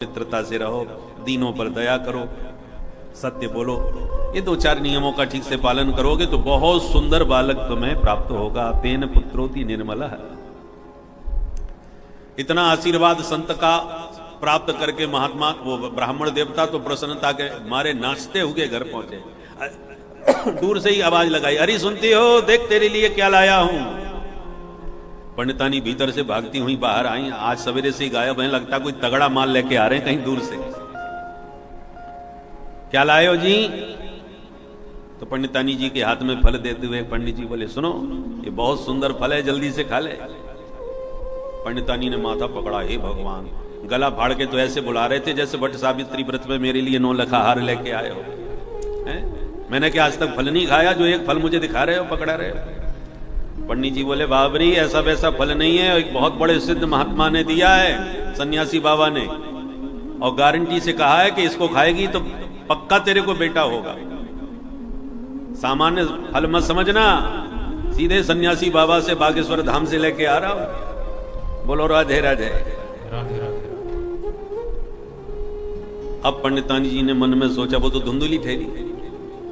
मित्रता से रहो, दीनों पर दया करो, सत्य बोलो। ये दो चार नियमों का ठीक से पालन करोगे तो बहुत सुंदर बालक तुम्हें प्राप्त होगा। तेन पुत्रोति निर्मलः। इतना आशीर्वाद संत का प्राप्त करके महात्मा वो ब्राह्मण देवता तो प्रसन्नता के मारे नाचते हुए घर पहुंचे। दूर से ही आवाज लगाई, अरे सुनती हो, देख तेरे लिए क्या लाया हूं। पंडितानी भीतर से भागती हुई बाहर आई। आज सवेरे से ही गायब है, लगता कोई तगड़ा माल लेके आ रहे हैं कहीं दूर से। क्या लाए हो जी? तो पंडितानी जी के हाथ में फल देते हुए पंडित जी बोले, सुनो ये बहुत सुंदर फल है, जल्दी से खा ले। पंडितानी ने माथा पकड़ा, हे भगवान, गला फाड़ के तो ऐसे बुला रहे थे जैसे वट सावित्री व्रत में मेरे लिए 9 लखा हार लेके आए हो। मैंने क्या आज तक फल नहीं खाया जो एक फल मुझे दिखा रहे हो, पकड़ा रहे हो? पंडित जी बोले, बाबरी ऐसा वैसा फल नहीं है, एक बहुत बड़े सिद्ध महात्मा ने दिया है, सन्यासी बाबा ने, और गारंटी से कहा है कि इसको खाएगी तो पक्का तेरे को बेटा होगा। सामान्य फल मत समझना, सीधे सन्यासी बाबा से बागेश्वर धाम से लेके आ रहा हूं। बोलो राधे राधे। अब पंडितानी जी ने मन में सोचा, वो तो धुंधली ठहरी,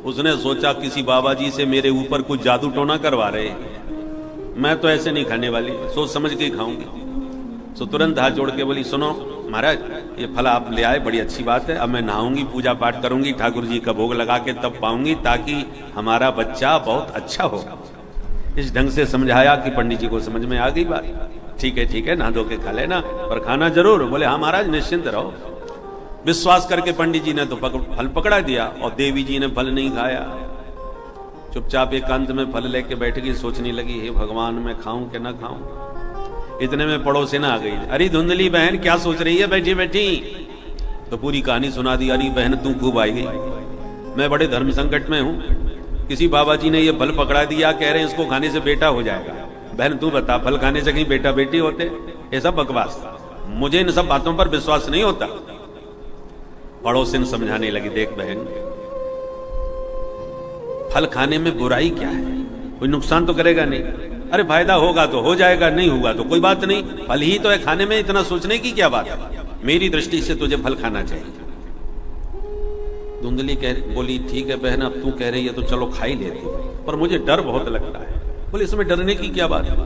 उसने सोचा किसी बाबा जी से मेरे ऊपर कुछ जादू टोना करवा रहे, मैं तो ऐसे नहीं खाने वाली, सोच समझ के खाऊंगी। तो तुरंत हाथ जोड़ के बोली, सुनो महाराज, ये फल आप ले आए, बड़ी अच्छी बात है, अब मैं नहाऊंगी, पूजा पाठ करूंगी, ठाकुर जी का भोग लगा के तब पाऊंगी, ताकि हमारा बच्चा बहुत अच्छा हो। इस ढंग से समझाया कि पंडित जी को समझ में आ गई बात। ठीक है, नहा धो के खा लेना, पर खाना जरूर। बोले, हाँ महाराज निश्चिंत रहो। विश्वास करके पंडित जी ने तो फल पकड़ा दिया और देवी जी ने फल नहीं खाया। चुपचाप एकांत में फल लेके बैठ गई, सोचने लगी, हे भगवान, मैं खाऊं कि ना खाऊं। इतने में पड़ोसिन आ गई, अरे धुंधली बहन क्या सोच रही है बैठी बैठी? तो पूरी कहानी सुना दी। अरे बहन तू खूब आई गई, मैं बड़े धर्म संकट में हूं, किसी बाबा जी ने ये फल पकड़ा दिया, कह रहे हैं इसको खाने से बेटा हो जाएगा। बहन तू बता, फल खाने से कहीं बेटा बेटी होते? ये सब बकवास, मुझे इन सब बातों पर विश्वास नहीं होता। पड़ोसिन समझाने लगी, देख बहन, फल खाने में बुराई क्या है, कोई नुकसान तो करेगा नहीं। अरे फायदा होगा तो हो जाएगा, नहीं होगा तो कोई बात नहीं, फल ही तो है, खाने में इतना सोचने की क्या बात है? मेरी दृष्टि से तुझे फल खाना चाहिए। धुंधली बोली, ठीक है बहन, अब तू कह रही है तो चलो खा ही लेती, पर मुझे डर बहुत लगता है। बोले, इसमें डरने की क्या बात है?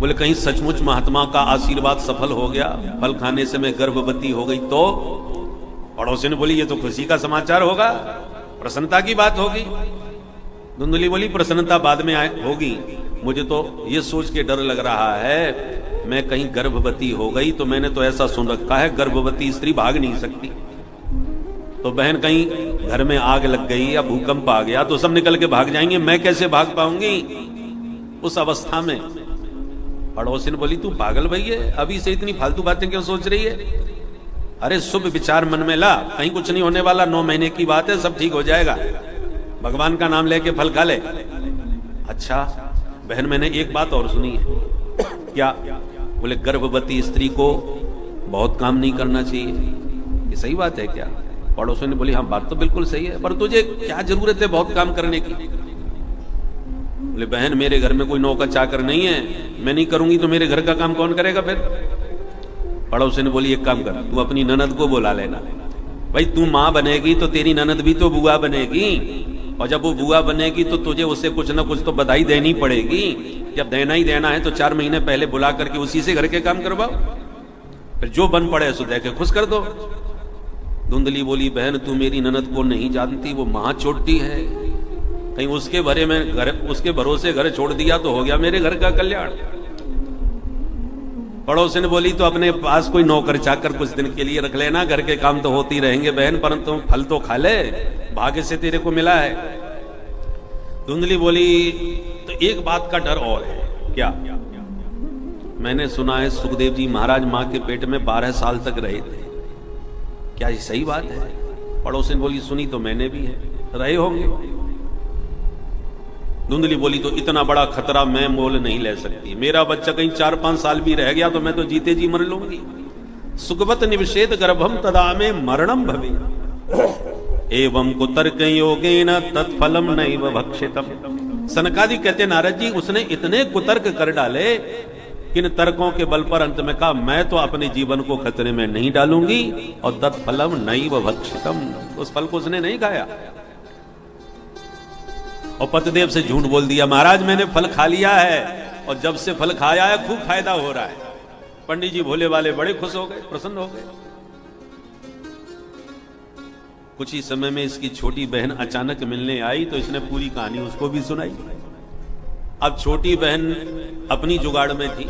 बोले, कहीं सचमुच महात्मा का आशीर्वाद सफल हो गया, फल खाने से मैं गर्भवती हो गई तो? पड़ोसी ने बोली, ये तो खुशी का समाचार होगा, प्रसन्नता की बात होगी। धुंधली बोली, प्रसन्नता बाद में होगी, मुझे तो ये सोच के डर लग रहा है, मैं कहीं गर्भवती हो गई तो मैंने तो ऐसा सुन रखा है, गर्भवती स्त्री भाग नहीं सकती। तो बहन कहीं घर में आग लग गई या भूकंप आ गया तो सब निकल के भाग जाएंगे, मैं कैसे भाग पाऊंगी उस अवस्था में? पड़ोसी ने बोली, तू पागल भैया, अभी से इतनी फालतू बातें क्यों सोच रही है? अरे शुभ विचार मन में ला, कहीं कुछ नहीं होने वाला, 9 महीने की बात है, सब ठीक हो जाएगा, भगवान का नाम लेके फल खा ले। अच्छा बहन, मैंने एक बात और सुनी है। क्या? बोले, गर्भवती स्त्री को बहुत काम नहीं करना चाहिए, ये सही बात है क्या? पड़ोसी ने बोली, हाँ बात तो बिल्कुल सही है, पर तुझे क्या जरूरत है बहुत काम करने की? बोले, बहन मेरे घर में कोई नौकर चाकर नहीं है, मैं नहीं करूंगी तो मेरे घर का काम कौन करेगा फिर? पड़ोसी ने बोली, एक काम कर, तू अपनी ननद को बुला लेना। भाई तू माँ बनेगी तो तेरी ननद भी तो बुआ बनेगी, और जब वो बुआ बनेगी तो तुझे उससे कुछ ना कुछ तो बधाई देनी पड़ेगी। जब देना ही देना है तो 4 महीने पहले बुला करके उसी से घर के काम करवाओ, फिर जो बन पड़े सो दे के खुश कर दो। धुंधली बोली, बहन तू मेरी ननद को नहीं जानती, वो महा चोटी है, कहीं उसके भरे में घर, उसके भरोसे घर छोड़ दिया तो हो गया मेरे घर का कल्याण। पड़ोसी ने बोली, तो अपने पास कोई नौकर चाकर कुछ दिन के लिए रख लेना, घर के काम तो होती रहेंगे बहन, परंतु फल तो खा ले, भाग्य से तेरे को मिला है। धुंधली बोली, तो एक बात का डर और है। क्या? मैंने सुना है सुखदेव जी महाराज मां के पेट में 12 साल तक रहे थे, क्या ये सही बात है? पड़ोसी ने बोली, सुनी तो मैंने भी है, रहे होंगे। धुंधली बोली, तो इतना बड़ा खतरा मैं मोल नहीं ले सकती, मेरा बच्चा कहीं 4-5 साल भी रह गया तो मैं तो जीते जी मर लूंगी। सुखवत निविषेद गर्भम तदा में मरणम भवे एवं कुतर्क योगेन तत्फलम नैव भक्षितम। सनकादि कहते, नारद जी उसने इतने कुतर्क कर डाले कि किन तर्कों के बल पर अंत में कहा, मैं तो अपने जीवन को खतरे में नहीं डालूंगी, और तत्फलम नैव भक्षितम, उस फल को उसने नहीं खाया। और पतिदेव से झूठ बोल दिया, महाराज मैंने फल खा लिया है, और जब से फल खाया है खूब फायदा हो रहा है। पंडित जी भोले वाले बड़े खुश हो गए, प्रसन्न हो गए। कुछ ही समय में इसकी छोटी बहन अचानक मिलने आई, तो इसने पूरी कहानी उसको भी सुनाई। अब छोटी बहन अपनी जुगाड़ में थी,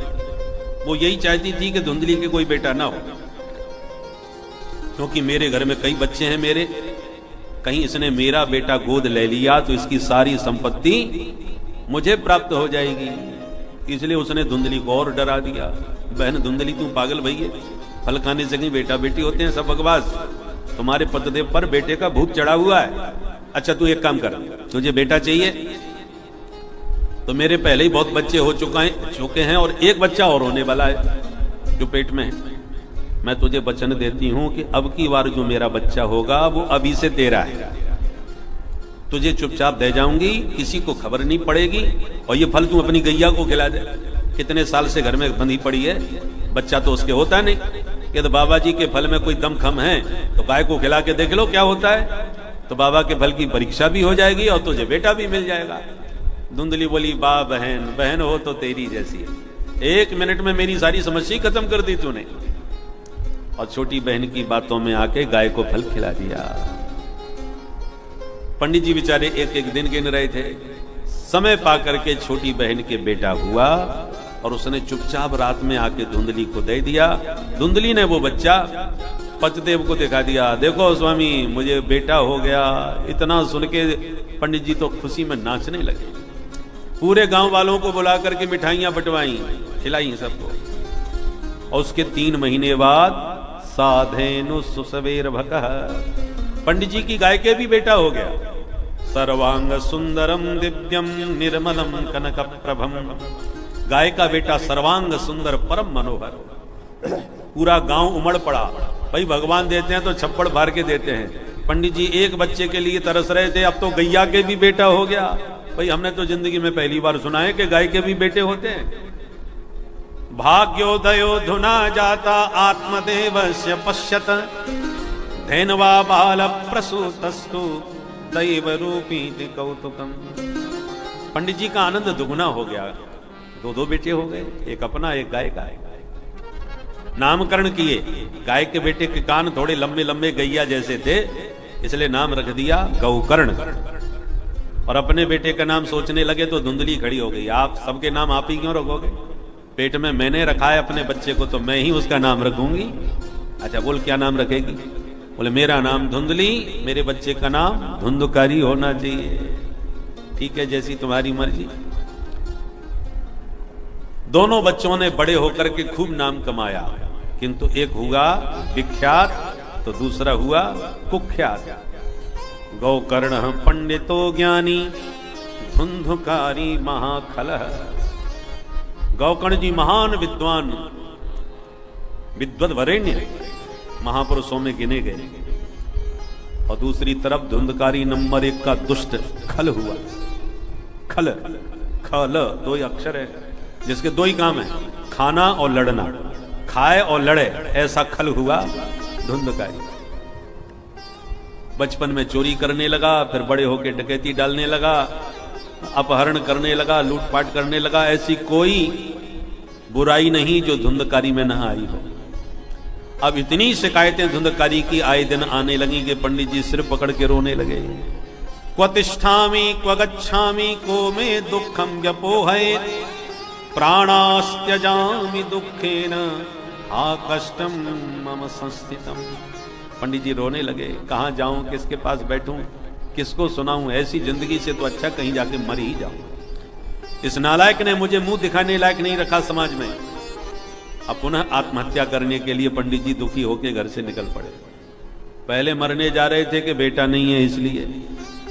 वो यही चाहती थी कि धुंधली के कोई बेटा ना हो, क्योंकि मेरे घर में कई बच्चे हैं मेरे, कहीं इसने मेरा बेटा गोद ले लिया तो इसकी सारी संपत्ति मुझे प्राप्त हो जाएगी। इसलिए उसने धुंधली को और डरा दिया, बहन धुंधली तू पागल भई है, फल खाने से कहीं बेटा बेटी होते हैं, सब बकवास। तुम्हारे पतिदेव पर बेटे का भूत चढ़ा हुआ है। अच्छा तू एक काम कर, तुझे बेटा चाहिए तो मेरे पहले ही बहुत बच्चे हो चुके हैं और एक बच्चा और होने वाला है जो पेट में है। मैं तुझे वचन देती हूं कि अब की बार जो मेरा बच्चा होगा वो अभी से तेरा है, तुझे चुपचाप दे जाऊंगी, किसी को खबर नहीं पड़ेगी, और ये फल तू अपनी गैया को खिला दे। कितने साल से घर में बंधी पड़ी है, बच्चा तो उसके होता नहीं। कि तो बाबा जी के फल में कोई दम खम है तो गाय को खिला के देख लो क्या होता है, तो बाबा के फल की परीक्षा भी हो जाएगी और तुझे बेटा भी मिल जाएगा। धुंधली बोली, बा बहन, बहन हो तो तेरी जैसी है, 1 मिनट में मेरी सारी समस्या खत्म कर दी तूने। और छोटी बहन की बातों में आके गाय को फल खिला दिया। पंडित जी बेचारे एक एक दिन गिन रहे थे। समय पाकर के छोटी बहन के बेटा हुआ और उसने चुपचाप रात में आके धुंधली को दे दिया। धुंधली ने वो बच्चा पतिदेव को दिखा दिया, देखो स्वामी मुझे बेटा हो गया। इतना सुन के पंडित जी तो खुशी में नाचने लगे। पूरे गांव वालों को बुला करके मिठाइयां बंटवाई, खिलाई सबको। और उसके 3 महीने बाद साधेनु सुसवेर भकः, पंडित जी की गाय के भी बेटा हो गया। सर्वांग सुंदरम दिव्यम निर्मलम कनक प्रभम, गाय का बेटा सर्वांग सुंदर परम मनोहर। पूरा गांव उमड़ पड़ा, भाई भगवान देते हैं तो छप्पड़ फाड़ के देते हैं। पंडित जी एक बच्चे के लिए तरस रहे थे, अब तो गैया के भी बेटा हो गया। भाई हमने तो जिंदगी में पहली बार सुना है कि गाय के भी बेटे होते हैं। भाग्योदयो धुना जाता आत्मदेवस्य पश्यत, धैनवा बाल प्रसूतस्तु दैव रूपी कौतुकम। पंडित जी का आनंद दुगुना हो गया, 2 बेटे हो गए, एक अपना एक गाय का। नामकरण किए, गाय के बेटे के कान थोड़े लंबे लंबे गैया जैसे थे, इसलिए नाम रख दिया गौकर्ण। और अपने बेटे का नाम सोचने लगे तो धुंधली खड़ी हो गई, आप सबके नाम आप ही क्यों रखोगे? पेट में मैंने रखा है अपने बच्चे को तो मैं ही उसका नाम रखूंगी। अच्छा बोल क्या नाम रखेगी? बोले मेरा नाम धुंधली, मेरे बच्चे का नाम धुंधकारी होना चाहिए। ठीक है, जैसी तुम्हारी मर्जी। दोनों बच्चों ने बड़े होकर के खूब नाम कमाया, किंतु एक हुआ विख्यात तो दूसरा हुआ कुख्यात। गौकर्ण पंडितो ज्ञानी धुंधकारी महाखलः। गौकर्ण जी महान विद्वान, विद्वद वरेण्य महापुरुषों में गिने गए। और दूसरी तरफ धुंधकारी नंबर 1 का दुष्ट खल हुआ। खल, खल 2 अक्षर है, जिसके 2 ही काम है, खाना और लड़ना, खाए और लड़े, ऐसा खल हुआ धुंधकारी। बचपन में चोरी करने लगा, फिर बड़े होके डकैती डालने लगा, अपहरण करने लगा, लूटपाट करने लगा। ऐसी कोई बुराई नहीं जो धुंधकारी में न आई हो। अब इतनी शिकायतें धुंधकारी की आए दिन आने लगी कि पंडित जी सिर पकड़ के रोने लगे। क्व तिष्ठामि क्व गच्छामि को मे दुखम व्यपोहये, प्राणास्त्यजामि दुखेन हा कष्टम मम संस्थितम। पंडित जी रोने लगे, कहां जाऊं, किसके पास बैठूं, किसको सुनाऊं? ऐसी जिंदगी से तो अच्छा कहीं जाके मर ही जाऊं। इस नालायक ने मुझे मुंह दिखाने लायक नहीं रखा समाज में। अब पुनः आत्महत्या करने के लिए पंडित जी दुखी होकर घर से निकल पड़े। पहले मरने जा रहे थे कि बेटा नहीं है इसलिए,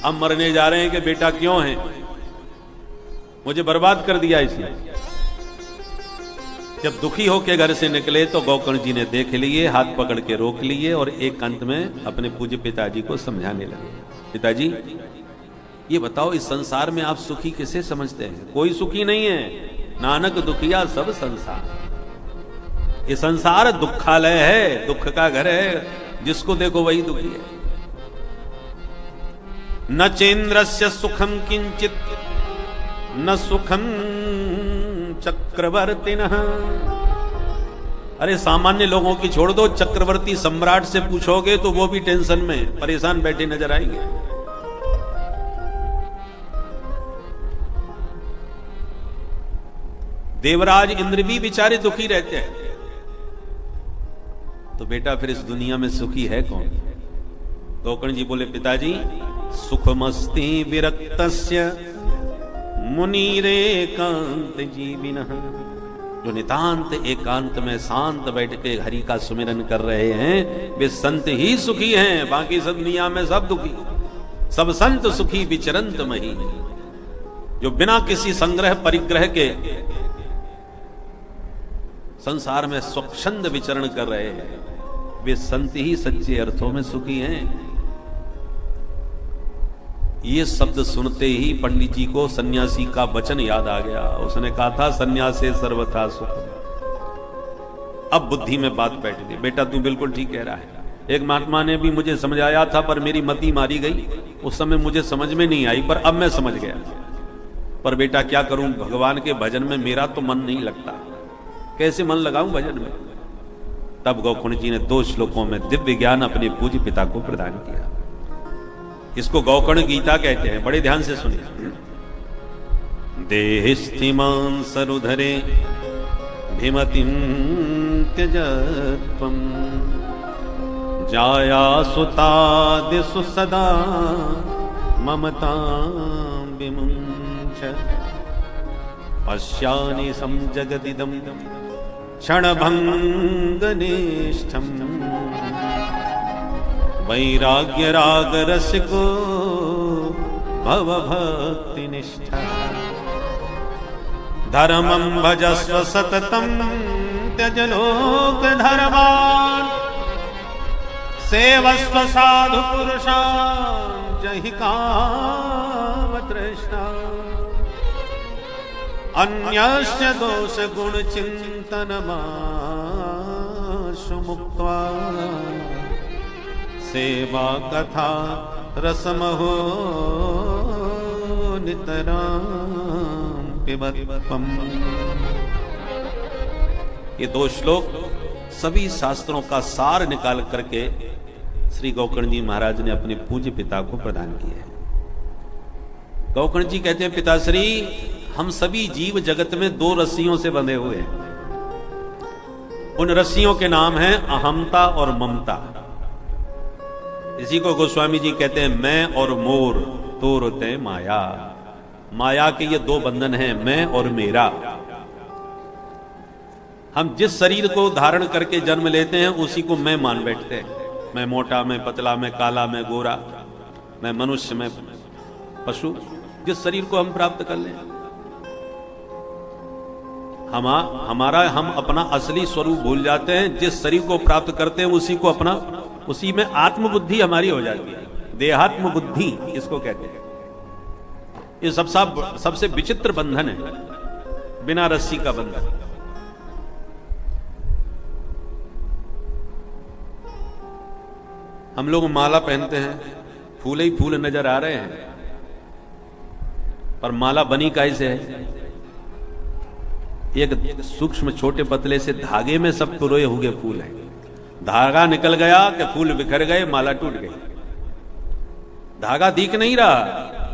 अब मरने जा रहे हैं कि बेटा क्यों है, मुझे बर्बाद कर दिया इसने। जब दुखी होकर घर से निकले तो गौकर्ण जी ने देख लिए, हाथ पकड़ के रोक लिए और एक अंत में अपने पूज्य पिताजी को समझाने लगे। पिताजी ये बताओ, इस संसार में आप सुखी किसे समझते हैं? कोई सुखी नहीं है। नानक दुखिया सब संसार। ये संसार दुखालय है, दुख का घर है, जिसको देखो वही दुखी है। न चेन्द्रस्य सुखम किंचित न सुखम चक्रवर्तिनः। अरे सामान्य लोगों की छोड़ दो, चक्रवर्ती सम्राट से पूछोगे तो वो भी टेंशन में परेशान बैठे नजर आएंगे। देवराज इंद्र भी बेचारे दुखी रहते हैं। तो बेटा फिर इस दुनिया में सुखी है कौन? गोकर्ण जी बोले, पिताजी सुखमस्ति विरक्तस्य मुनिरेकांत जीविनः। जो नितांत एकांत में शांत बैठ के हरि का सुमिरन कर रहे हैं, वे संत ही सुखी हैं, बाकी सब दुनिया में सब दुखी। सब संत सुखी विचरंत मही। जो बिना किसी संग्रह परिग्रह के संसार में स्वच्छंद विचरण कर रहे हैं, वे संत ही सच्चे अर्थों में सुखी हैं। ये शब्द सुनते ही पंडित जी को सन्यासी का वचन याद आ गया। उसने कहा था, सन्यासे सर्वथा सुख। अब बुद्धि में बात बैठ गई। बेटा तू बिल्कुल ठीक कह रहा है। एक महात्मा ने भी मुझे समझाया था, पर मेरी मति मारी गई। उस समय मुझे समझ में नहीं आई, पर अब मैं समझ गया। पर बेटा क्या करूं, भगवान के भजन में मेरा तो मन नहीं लगता, कैसे मन लगाऊं भजन में? तब गोकर्ण जी ने 2 श्लोकों में दिव्य ज्ञान अपने पूज्य पिता को प्रदान किया। इसको गोकर्ण गीता कहते हैं। बड़े ध्यान से सुनिए। देहिस्थिमान् सरुधरे भिमतिं त्यजत्वं जायासुतादिषु सदा ममतां विमुञ्च पश्यानि संजगदिदं क्षणभङ्गनिष्ठम् वैराग्यरागरसिको भवभक्तिनिष्ठा धर्मं भजस्व सततं त्यज लोकधर्मान् सेवस्व साधु पुरुषान् जहि कामतृष्णा अन्यस्य दोष गुण चिंतनमाशु मुक्त्वा सेवा कथा रसमहो नितरां पिबत्वम्। ये 2 श्लोक सभी शास्त्रों का सार निकाल करके श्री गोकर्ण जी महाराज ने अपने पूज्य पिता को प्रदान किए। गोकर्ण जी कहते हैं, पिताश्री हम सभी जीव जगत में 2 रस्सियों से बंधे हुए हैं। उन रस्सियों के नाम हैं अहमता और ममता। इसी को गोस्वामी जी कहते हैं, मैं और मोर तोरते माया। माया के ये 2 बंधन हैं, मैं और मेरा। हम जिस शरीर को धारण करके जन्म लेते हैं उसी को मैं मान बैठते हैं। मैं मोटा, मैं पतला, मैं काला, मैं गोरा, मैं मनुष्य, मैं पशु। जिस शरीर को हम प्राप्त कर लें, हम अपना असली स्वरूप भूल जाते हैं। जिस शरीर को प्राप्त करते हैं उसी को अपना, उसी में आत्मबुद्धि हमारी हो जाती है। देहात्म बुद्धि इसको कहते हैं। ये सबसे विचित्र बंधन है, बिना रस्सी का बंधन। हम लोग माला पहनते हैं, फूल ही फूल नजर आ रहे हैं, पर माला बनी कैसे है? एक सूक्ष्म छोटे पतले से धागे में सब पिरोए हुए फूल हैं। धागा निकल गया कि फूल बिखर गए, माला टूट गई। धागा दिख नहीं रहा,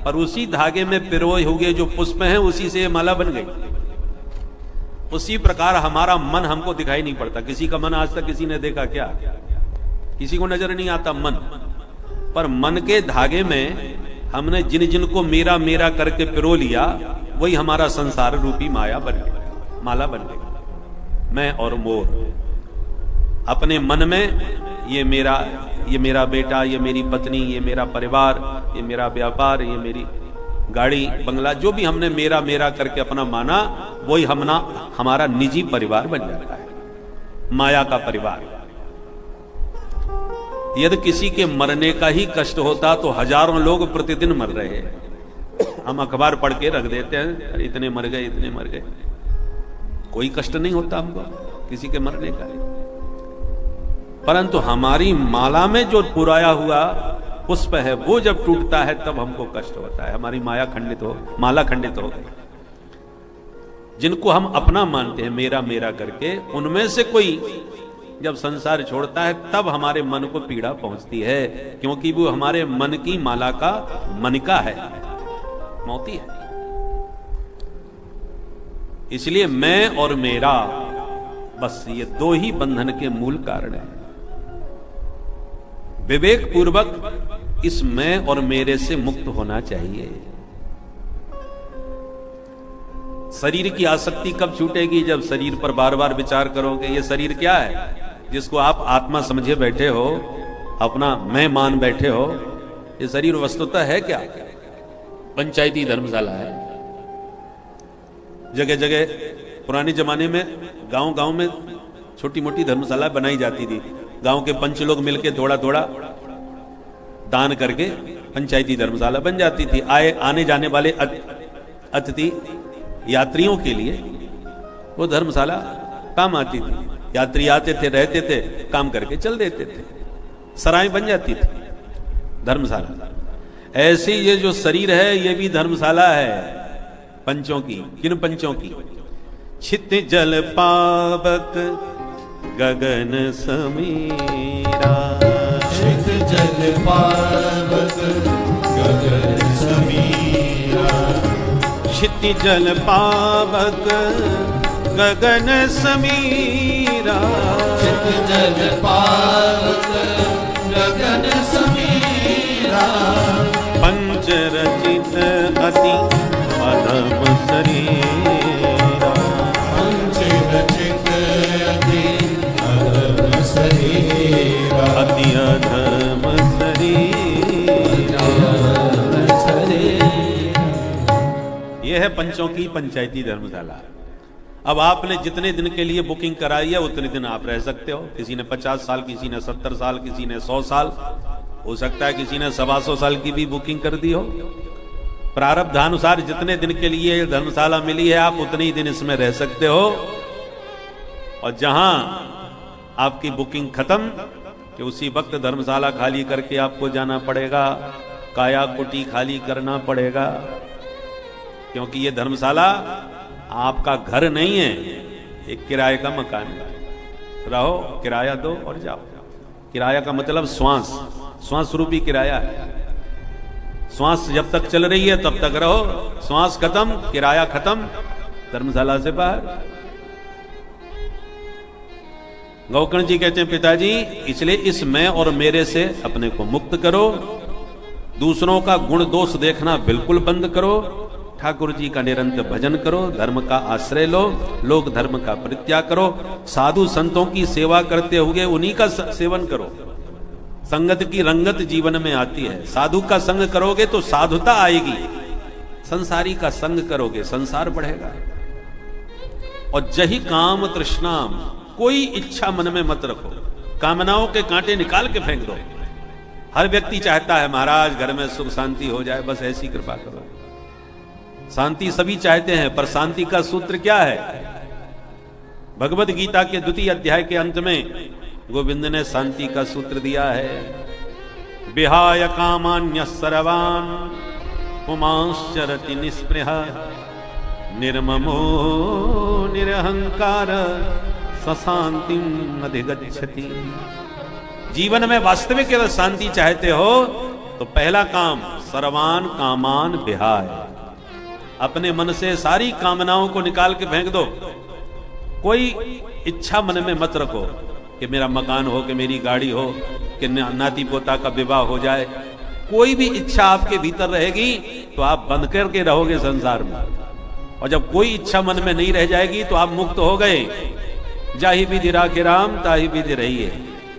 पर उसी धागे में पिरोए हुए जो पुष्प हैं उसी से माला बन गई। उसी प्रकार हमारा मन हमको दिखाई नहीं पड़ता। किसी का मन आज तक किसी ने देखा क्या? किसी को नजर नहीं आता मन। पर मन के धागे में हमने जिन जिन को मेरा मेरा करके पिरो लिया, वही हमारा संसार रूपी माया बन गई, माला बन गई। मैं और मोर अपने मन में ये मेरा बेटा, ये मेरी पत्नी, ये मेरा परिवार, ये मेरा व्यापार, ये मेरी गाड़ी बंगला, जो भी हमने मेरा मेरा करके अपना माना, वही हमारा निजी परिवार बन जाता है, माया का परिवार। यदि किसी के मरने का ही कष्ट होता तो हजारों लोग प्रतिदिन मर रहे हैं। हम अखबार पढ़ के रख देते हैं, इतने मर गए, इतने मर गए। कोई कष्ट नहीं होता हमको किसी के मरने का। परंतु हमारी माला में जो पुराया हुआ पुष्प है वो जब टूटता है तब हमको कष्ट होता है, हमारी माला खंडित हो गई। जिनको हम अपना मानते हैं मेरा मेरा करके, उनमें से कोई जब संसार छोड़ता है तब हमारे मन को पीड़ा पहुंचती है, क्योंकि वो हमारे मन की माला का मनिका है, मोती है। इसलिए मैं और मेरा, बस ये दो ही बंधन के मूल कारण है। विवेक पूर्वक इस मैं और मेरे से मुक्त होना चाहिए। शरीर की आसक्ति कब छूटेगी? जब शरीर पर बार बार विचार करोगे। ये शरीर क्या है जिसको आप आत्मा समझे बैठे हो, अपना मैं मान बैठे हो? ये शरीर वस्तुतः है क्या? पंचायती धर्मशाला है। जगह जगह पुराने जमाने में गांव गांव में छोटी मोटी धर्मशाला बनाई जाती थी। गांव के पंच लोग मिलकर थोड़ा थोड़ा दान करके पंचायती धर्मशाला बन जाती थी। आने जाने वाले अतिथि यात्रियों के लिए वो धर्मशाला काम आती थी। यात्री आते थे, रहते थे, काम करके चल देते थे, सराय बन जाती थी धर्मशाला। ऐसे ये जो शरीर है ये भी धर्मशाला है पंचों की। किन पंचों की? छित जल पावक गगन समीरा, छित जल पावक गगन समीरा, छित जल पावक गगन समीरा, छित जल पावक गगन समीरा, पंच रचित अति अधम शरीरा, पंच रचित अति अधम शरीरा, अति अधम शरीरा। यह है पंचों की पंचायती धर्मशाला। अब आपने जितने दिन के लिए बुकिंग कराई है उतने दिन आप रह सकते हो। किसी ने 50 साल, किसी ने 70 साल, किसी ने 100 साल, हो सकता है किसी ने 125 साल की भी बुकिंग कर दी हो। प्रारब्धानुसार जितने दिन के लिए धर्मशाला मिली है आप उतने ही दिन इसमें रह सकते हो। और जहां आपकी बुकिंग खत्म कि उसी वक्त धर्मशाला खाली करके आपको जाना पड़ेगा, काया कुटी खाली करना पड़ेगा, क्योंकि ये धर्मशाला आपका घर नहीं है, एक किराए का मकान है। रहो, किराया दो और जाओ। किराया का मतलब श्वास रूपी किराया है। श्वास जब तक चल रही है तब तक रहो, श्वास खत्म, किराया खत्म, धर्मशाला से बाहर। गौकर्ण जी कहते हैं पिताजी इसलिए इस मैं और मेरे से अपने को मुक्त करो, दूसरों का गुण दोष देखना बिल्कुल बंद करो, ठाकुर जी का निरंतर भजन करो, धर्म का आश्रय लो, लोक धर्म का परित्याग करो, साधु संतों की सेवा करते हुए उन्हीं का सेवन करो। संगत की रंगत जीवन में आती है। साधु का संग करोगे तो साधुता आएगी, संसारी का संग करोगे संसार बढ़ेगा। और जही काम तृष्णाम, कोई इच्छा मन में मत रखो, कामनाओं के कांटे निकाल के फेंक दो। हर व्यक्ति चाहता है महाराज घर में सुख शांति हो जाए, बस ऐसी कृपा करो। शांति सभी चाहते हैं, पर शांति का सूत्र क्या है? भगवत गीता के 2 अध्याय के अंत में गोविंद ने शांति का सूत्र दिया है। विहाय कामान्य सर्वान् पुमांश्चरति निस्पृह निर्ममो निरहंकार सशांतिम् अधिगच्छति। जीवन में वास्तविक अगर शांति चाहते हो तो पहला काम सर्वान कामान विहाय, अपने मन से सारी कामनाओं को निकाल के फेंक दो। कोई इच्छा मन में मत रखो कि मेरा मकान हो, कि मेरी गाड़ी हो, कि नाती पोता का विवाह हो जाए। कोई भी इच्छा आपके भीतर रहेगी तो आप बंद करके रहोगे संसार में। और जब कोई इच्छा मन में नहीं रह जाएगी तो आप मुक्त हो गए। जाहि विधि राखे राम ताहि विधि रहिए।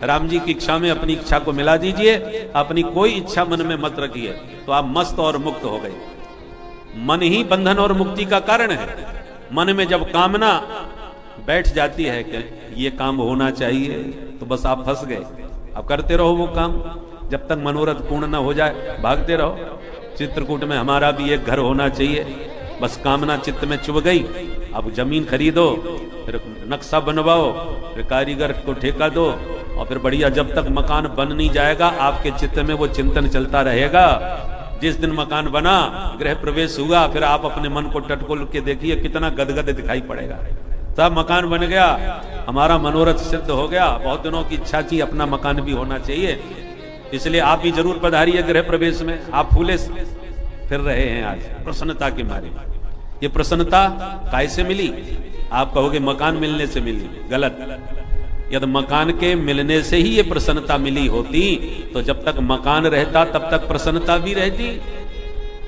राम जी की इच्छा में अपनी इच्छा को मिला दीजिए, अपनी कोई इच्छा मन में मत रखिए, तो आप मस्त और मुक्त हो गए। मन ही बंधन और मुक्ति का कारण है। मन में जब कामना बैठ जाती है कि ये काम होना चाहिए, तो बस आप फंस गए। अब करते रहो वो काम, जब तक मनोरथ पूर्ण न हो जाए भागते रहो। चित्रकूट में हमारा भी एक घर होना चाहिए, बस कामना चित्त में चुभ गई, अब जमीन खरीदो, फिर नक्शा बनवाओ, फिर कारीगर को ठेका दो, और फिर बढ़िया जब तक मकान बन नहीं जाएगा आपके चित्त में वो चिंतन चलता रहेगा। जिस दिन मकान बना, गृह प्रवेश हुआ, फिर आप अपने मन को टटकोल के देखिए कितना गदगद दिखाई पड़ेगा। सब मकान बन गया, हमारा मनोरथ सिद्ध हो गया, बहुत दिनों की इच्छा थी अपना मकान भी होना चाहिए, इसलिए आप भी जरूर पधारिए गृह प्रवेश में। आप फूले फिर रहे हैं आज प्रसन्नता के मारे। ये प्रसन्नता कैसे मिली? आप कहोगे मकान मिलने से मिली, गलत। यदि मकान के मिलने से ही ये प्रसन्नता मिली होती तो जब तक मकान रहता तब तक प्रसन्नता भी रहती,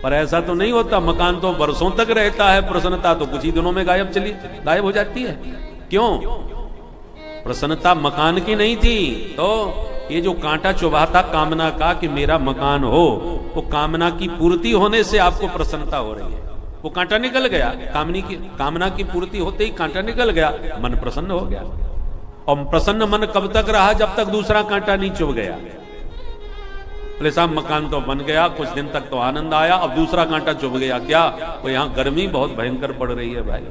पर ऐसा तो नहीं होता। मकान तो वर्षों तक रहता है, प्रसन्नता तो कुछ ही दिनों में गायब हो जाती है। क्यों? प्रसन्नता मकान की नहीं थी। तो ये जो कांटा चुभा था कामना का कि मेरा मकान हो, वो कामना की पूर्ति होने से आपको प्रसन्नता हो रही है। वो कांटा निकल गया, कामना की पूर्ति होते ही कांटा निकल गया, मन प्रसन्न हो गया। और प्रसन्न मन कब तक रहा? जब तक दूसरा कांटा नहीं चुभ गया। बोले साहब मकान तो बन गया, कुछ दिन तक तो आनंद आया, अब दूसरा कांटा चुभ गया। क्या? तो यहाँ गर्मी बहुत भयंकर पड़ रही है भाई,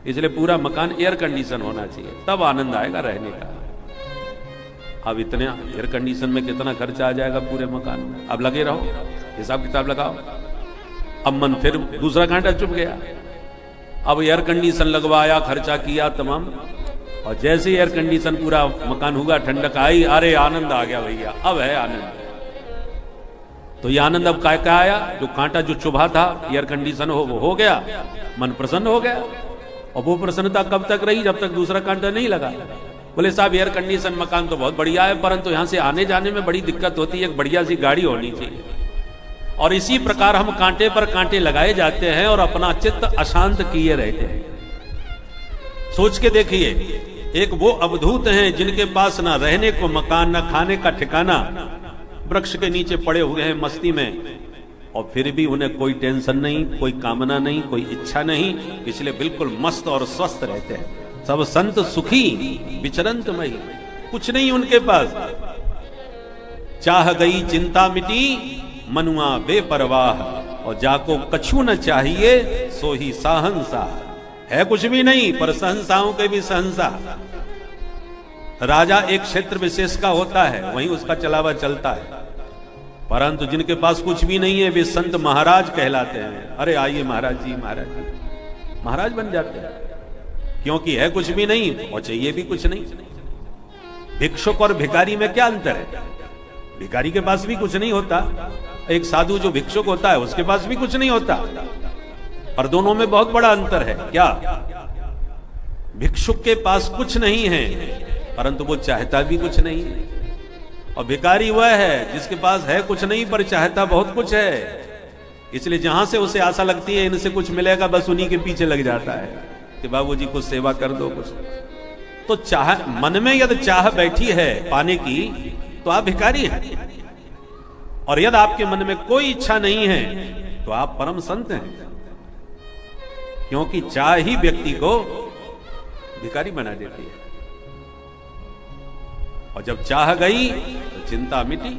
इसलिए पूरा मकान एयर कंडीशन होना चाहिए, तब आनंद आएगा रहने का। अब इतने एयर कंडीशन में कितना खर्चा आ जाएगा पूरे मकान में। अब लगे रहो, हिसाब किताब लगाओ। अब मन फिर दूसरा कांटा चुभ गया, अब एयर कंडीशन लगवाया, खर्चा किया तमाम, और जैसे एयर कंडीशन पूरा मकान हुआ, ठंडक आई, अरे आनंद आ गया भैया, अब है आनंद। तो ये आनंद अब क्या आया? जो कांटा जो चुभा था एयर कंडीशन वो हो गया, मन प्रसन्न हो गया। और वो प्रसन्नता कब तक रही? जब तक दूसरा कांटा नहीं लगा। बोले साहब एयर कंडीशन मकान तो बहुत बढ़िया है, परंतु यहां से आने जाने में बड़ी दिक्कत होती है, एक बढ़िया सी गाड़ी होनी चाहिए। और इसी प्रकार हम कांटे पर कांटे लगाए जाते हैं और अपना चित्त अशांत किए रहते हैं। सोच के देखिए, एक वो अवधूत हैं जिनके पास ना रहने को मकान, ना खाने का ठिकाना, वृक्ष के नीचे पड़े हुए हैं मस्ती में, और फिर भी उन्हें कोई टेंशन नहीं, कोई कामना नहीं, कोई इच्छा नहीं, इसलिए बिल्कुल मस्त और स्वस्थ रहते हैं। सब संत सुखी विचरंत मई, कुछ नहीं उनके पास। चाह गई चिंता मिटी, मनुआ बेपरवाह, और जाको कछु न चाहिए, सो ही सहंसा। है कुछ भी नहीं, पर सहंसाओं के भी सहंसा। राजा एक क्षेत्र विशेष का होता है, वहीं उसका चलावा चलता है, परंतु जिनके पास कुछ भी नहीं है वे संत महाराज कहलाते हैं। अरे आइए महाराज जी, महाराज जी, महाराज बन जाते हैं, क्योंकि है कुछ भी नहीं और चाहिए भी कुछ नहीं। भिक्षुक और भिखारी में क्या अंतर है? भिखारी के पास भी कुछ नहीं होता, एक साधु जो भिक्षुक होता है उसके पास भी कुछ नहीं होता, और दोनों में बहुत बड़ा अंतर है। क्या? भिक्षुक के पास कुछ नहीं है, परंतु वो चाहता भी कुछ नहीं है, और भिखारी वह है जिसके पास है कुछ नहीं पर चाहता बहुत कुछ है। इसलिए जहां से उसे आशा लगती है इनसे कुछ मिलेगा, बस उन्हीं के पीछे लग जाता है कि बाबूजी कुछ सेवा कर दो कुछ। तो चाह, मन में यदि चाह बैठी है पाने की तो आप भिखारी हैं, और यदि आपके मन में कोई इच्छा नहीं है तो आप परम संत हैं, क्योंकि चाह ही व्यक्ति को भिखारी बना देती है। और जब चाह गई तो चिंता मिटी,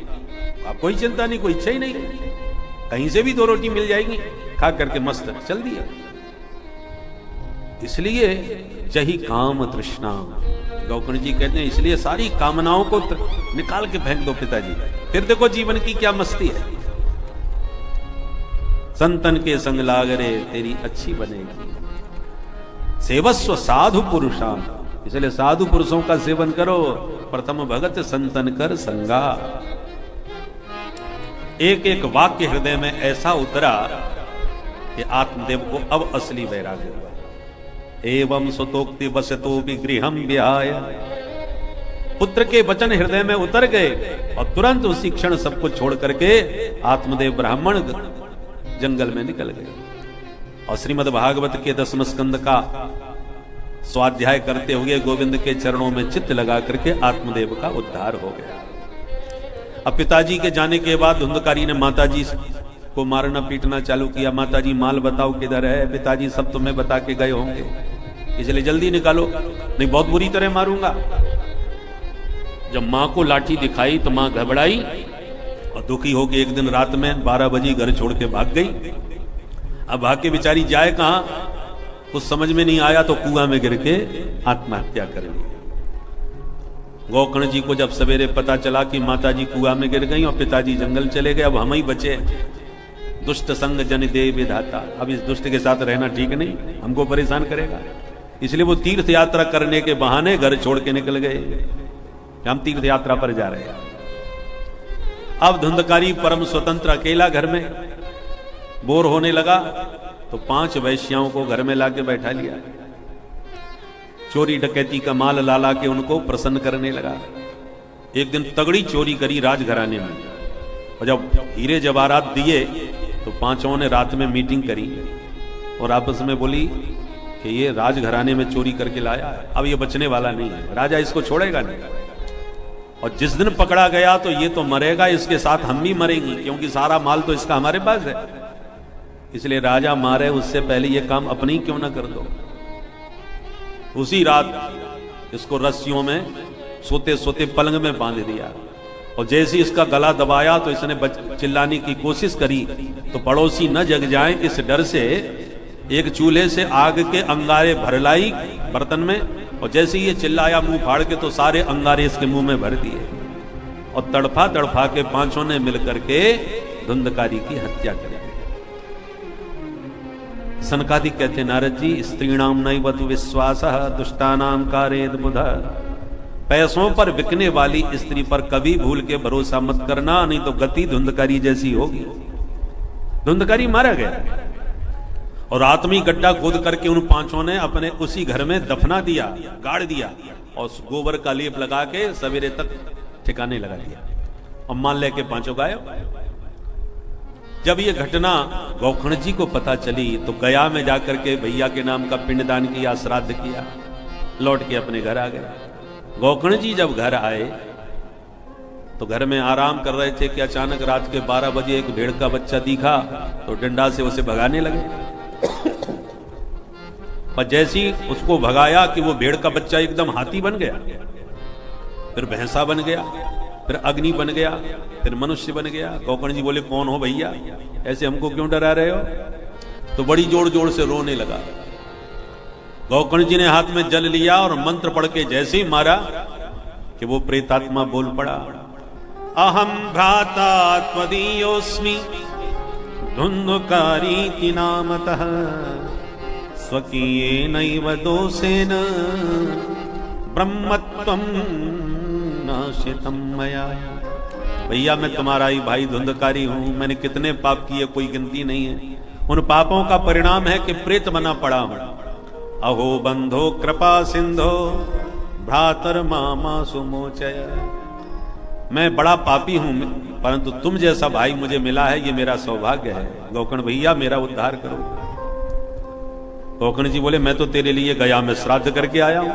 आप कोई चिंता नहीं, कोई इच्छा ही नहीं, कहीं से भी दो रोटी मिल जाएगी, खा करके मस्त चल दिया। इसलिए जही काम तृष्णा, गौकर्ण जी कहते हैं, इसलिए सारी कामनाओं को निकाल के फेंक दो पिताजी, फिर देखो जीवन की क्या मस्ती है। संतन के संग लागरे तेरी अच्छी बनेगी, सेवस्व साधु पुरुषा, इसलिए साधु पुरुषों का सेवन करो। प्रथम भगत संतन कर संगा। एक एक वाक्य हृदय में ऐसा उतरा कि आत्मदेव को अब असली वैराग्य हुआ। एवं सुतोक्ति वसतो विगृहम विहाय, पुत्र के वचन हृदय में उतर गए और तुरंत उसी क्षण सब कुछ छोड़ करके आत्मदेव ब्राह्मण जंगल में निकल गए। और श्रीमद् भागवत के 10वें स्कंद का स्वाध्याय करते हुए गोविंद के चरणों में चित्त लगा करके आत्मदेव का उद्धार हो गया। अब पिताजी के जाने के बाद धुंधकारी ने माताजी को मारना पीटना चालू किया। माताजी माल बताओ किधर है? पिताजी सब तुम्हें बता के गए होंगे, इसलिए जल्दी निकालो, नहीं बहुत बुरी तरह मारूंगा। जब मां को लाठी दिखाई तो मां घबराई और दुखी होकर एक दिन रात में 12 बजे घर छोड़ के भाग गई। अब भाग के बेचारी जाए कहां? कुछ समझ में नहीं आया तो कुआं में गिर के आत्महत्या कर ली। गोकर्ण जी को जब सवेरे पता चला कि माता जी कुआं में गिर गई और पिताजी जंगल चले गए, अब हम ही बचे। दुष्ट संग जन दे विधाता, अब इस दुष्ट के साथ रहना ठीक नहीं, हमको परेशान करेगा। इसलिए वो तीर्थ यात्रा करने के बहाने घर छोड़ के निकल गए, हम तीर्थ यात्रा पर जा रहे हैं। अब धुंधकारी परम स्वतंत्र अकेला घर में बोर होने लगा तो 5 वैश्याओं को घर में लाके बैठा लिया, चोरी डकैती का माल ला ला के उनको प्रसन्न करने लगा। एक दिन तगड़ी चोरी करी राजघराने में, और जब हीरे जवाहरात दिए तो 5 ने रात में मीटिंग करी और आपस में बोली कि ये राजघराने में चोरी करके लाया है, अब ये बचने वाला नहीं है, राजा इसको छोड़ेगा नहीं, और जिस दिन पकड़ा गया तो ये तो मरेगा, इसके साथ हम भी मरेंगे, क्योंकि सारा माल तो इसका हमारे पास है। इसलिए राजा मारे उससे पहले ये काम अपनी क्यों ना कर दो। उसी रात इसको रस्सियों में सोते सोते पलंग में बांध दिया, और जैसे इसका गला दबाया तो इसने चिल्लाने की कोशिश करी, तो पड़ोसी न जग जाए इस डर से एक चूल्हे से आग के अंगारे भर लाई बर्तन में, और जैसे ये चिल्लाया मुंह फाड़ के तो सारे अंगारे इसके मुंह में भर दिए, और तड़फा तड़फा के 5 ने मिलकर के धुंधकारी की हत्या कर दी। सनकादिक कहते नारद जी, स्त्रीणाम नैवतु विश्वासः दुष्टानाम कारेद बुधा। पैसों पर बिकने वाली स्त्री पर कभी भूल के भरोसा मत करना, नहीं तो गति धुंधकारी जैसी होगी। धुंधकारी मारा गया और आत्मी गड्ढा खोद करके उन 5 ने अपने उसी घर में दफना दिया, गाड़ दिया, और गोबर का लेप लगा के सवेरे तक ठिकाने लगा दिया, और मान लेके 5 गायब। जब ये घटना गोकर्ण जी को पता चली तो गया में जाकर के भैया के नाम का पिंडदान किया, श्राद्ध किया, लौट के अपने घर आ गए। गोकर्ण जी जब घर आए तो घर में आराम कर रहे थे कि अचानक रात के 12 बजे एक भेड़ का बच्चा दिखा तो डंडा से उसे भगाने लगे। पर जैसी उसको भगाया कि वो भेड़ का बच्चा एकदम हाथी बन गया, फिर भैंसा बन गया, फिर अग्नि बन गया, फिर मनुष्य बन गया। गोकर्ण जी बोले, कौन हो भैया, ऐसे हमको क्यों डरा रहे हो? तो बड़ी जोर जोर से रोने लगा। गोकर्ण जी ने हाथ में जल लिया और मंत्र पढ़ के जैसे ही मारा कि वो प्रेतात्मा बोल पड़ा, अहम भ्राता त्वदीयोस्मि धुंधकारी नामतः स्वकीयेनैव दोषेन ब्रह्मत्वं नाशितं मया। भैया मैं तुम्हारा ही भाई धुंधकारी हूं, मैंने कितने पाप किए कोई गिनती नहीं है। उन पापों का परिणाम है कि प्रेत बना पड़ा हूं। अहो बंधो कृपा सिंधो भ्रातर मामा सुमोचय। मैं बड़ा पापी हूं, परंतु तुम जैसा भाई मुझे मिला है, ये मेरा सौभाग्य है। गोकर्ण भैया मेरा उद्धार करो। गोकर्ण जी बोले, मैं तो तेरे लिए गया में श्राद्ध करके आया हूं।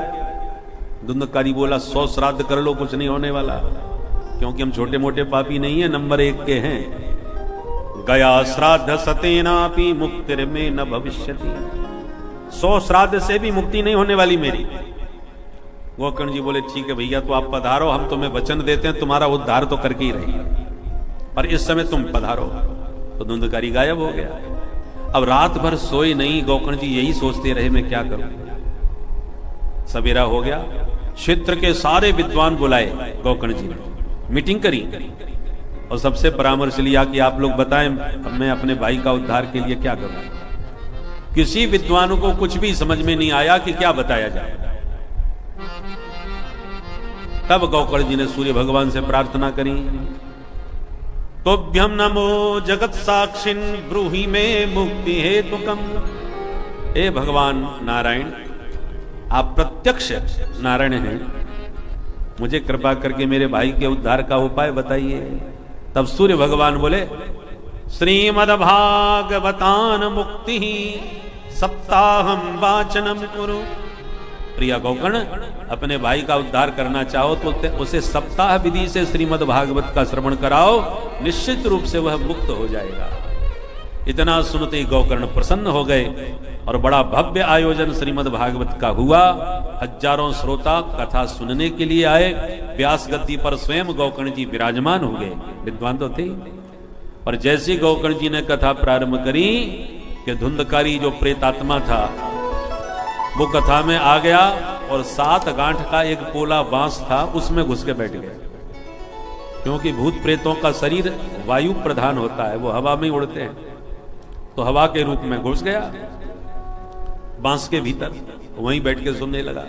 धुंधकारी बोला, 100 श्राद्ध कर लो, कुछ नहीं होने वाला, क्योंकि हम छोटे मोटे पापी नहीं है, नंबर 1 के हैं। गया श्राद्ध सतेनापि मुक्तिर में न भविष्यति। 100 श्राद्ध से भी मुक्ति नहीं होने वाली मेरी। गोकर्ण जी बोले, ठीक है भैया, तो आप पधारो, हम तुम्हें वचन देते हैं तुम्हारा उद्धार तो करके ही रहेगा, पर इस समय तुम पधारो। तो धुंधकारी गायब हो गया। अब रात भर सोए नहीं गोकर्ण जी, यही सोचते रहे मैं क्या करूं। सवेरा हो गया, क्षेत्र के सारे विद्वान बुलाए गोकर्ण जी ने, मीटिंग करी और सबसे परामर्श लिया कि आप लोग बताएं मैं अपने भाई का उद्धार के लिए क्या करूं। किसी विद्वान को कुछ भी समझ में नहीं आया कि क्या बताया जाए। तब गोकर्ण जी ने सूर्य भगवान से प्रार्थना करी, तोभ्यम नमो जगत साक्षिन ब्रूहि में मुक्ति हेतुकम। हे भगवान नारायण, आप प्रत्यक्ष नारायण हैं, मुझे कृपा करके मेरे भाई के उद्धार का उपाय बताइए। तब सूर्य भगवान बोले, श्रीमद्भागवतान मुक्ति सप्ताहम वाचनम कुरु। प्रिया गोकर्ण, अपने भाई का उद्धार करना चाहो तो उसे सप्ताह विधि से श्रीमद् भागवत का श्रवण कराओ, निश्चित रूप से वह मुक्त हो जाएगा। इतना सुनते ही गोकर्ण प्रसन्न हो गए और बड़ा भव्य आयोजन श्रीमद् भागवत का हुआ। हजारों श्रोता कथा सुनने के लिए आए। व्यास गद्दी पर स्वयं गोकर्ण जी विराजमान हो गए, विद्वान तो थे। और जैसे गोकर्ण जी ने कथा प्रारंभ करी कि धुंधकारी जो प्रेतात्मा था वो कथा में आ गया और 7 गांठ का एक पोला बांस था, उसमें घुस के बैठ गया। क्योंकि भूत प्रेतों का शरीर वायु प्रधान होता है, वो हवा में उड़ते हैं, तो हवा के रूप में घुस गया बांस के भीतर, वहीं बैठ के सुनने लगा।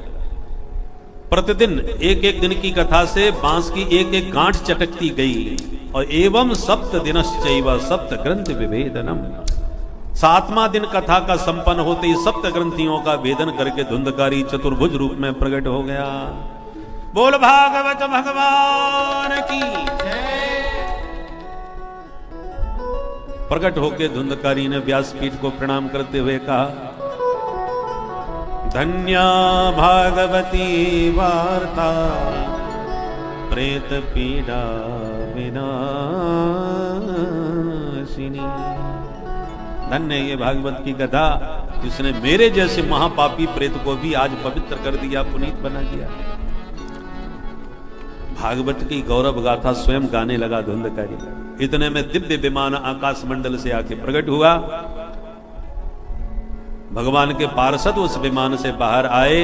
प्रतिदिन एक एक दिन की कथा से बांस की एक एक गांठ चटकती गई। और एवं सप्त दिनश्चैव सप्त ग्रंथ विभेदनम, 7वां दिन कथा का संपन्न होते ही सप्त ग्रंथियों का भेदन करके धुंधकारी चतुर्भुज रूप में प्रकट हो गया। बोल भागवत भगवान की जय। प्रकट होके धुंधकारी ने व्यासपीठ को प्रणाम करते हुए कहा, धन्या भागवती वार्ता प्रेत पीड़ा विनाशिनी। धन्य ये भागवत की कथा जिसने मेरे जैसे महापापी प्रेत को भी आज पवित्र कर दिया, पुनीत बना दिया। भागवत की गौरव गाथा स्वयं गाने लगा धुंधकारी। इतने में दिव्य विमान आकाश मंडल से आके प्रकट हुआ। भगवान के पार्षद उस विमान से बाहर आए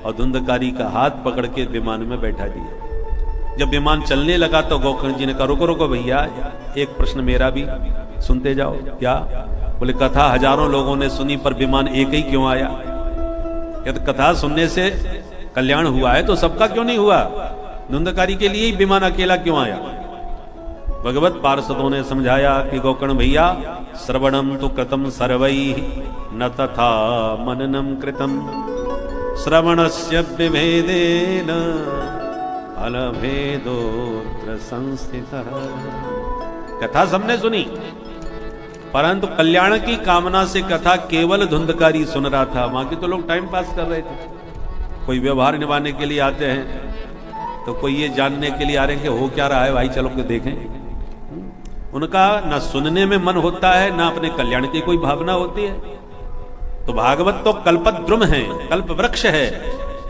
और धुंधकारी का हाथ पकड़ के विमान में बैठा दिया। जब विमान चलने लगा तो गोकर्ण जी ने कहा, रुको रुको भैया, एक प्रश्न मेरा भी सुनते जाओ। क्या? बोले, कथा हजारों लोगों ने सुनी पर विमान एक ही क्यों आया? यदि कथा सुनने से कल्याण हुआ है तो सबका क्यों नहीं हुआ? धुंधकारी के लिए ही विमान अकेला क्यों आया? भगवत पार्षदों ने समझाया कि गोकर्ण भैया, श्रवणम तो कृतम सर्वैः न तथा मननम कृतम, श्रवणस्य विभेदेन फलभेदोत्र संस्थितः। कथा सबने सुनी परंतु कल्याण की कामना से कथा केवल धुंधकारी सुन रहा था। वहां के तो लोग टाइम पास कर रहे थे, कोई व्यवहार निभाने के लिए आते हैं, तो कोई ये जानने के लिए आ रहे हैं कि हो क्या रहा है भाई, चलो के देखें। उनका ना सुनने में मन होता है, ना अपने कल्याण की कोई भावना होती है। तो भागवत तो कल्पद्रुम है, कल्प वृक्ष है।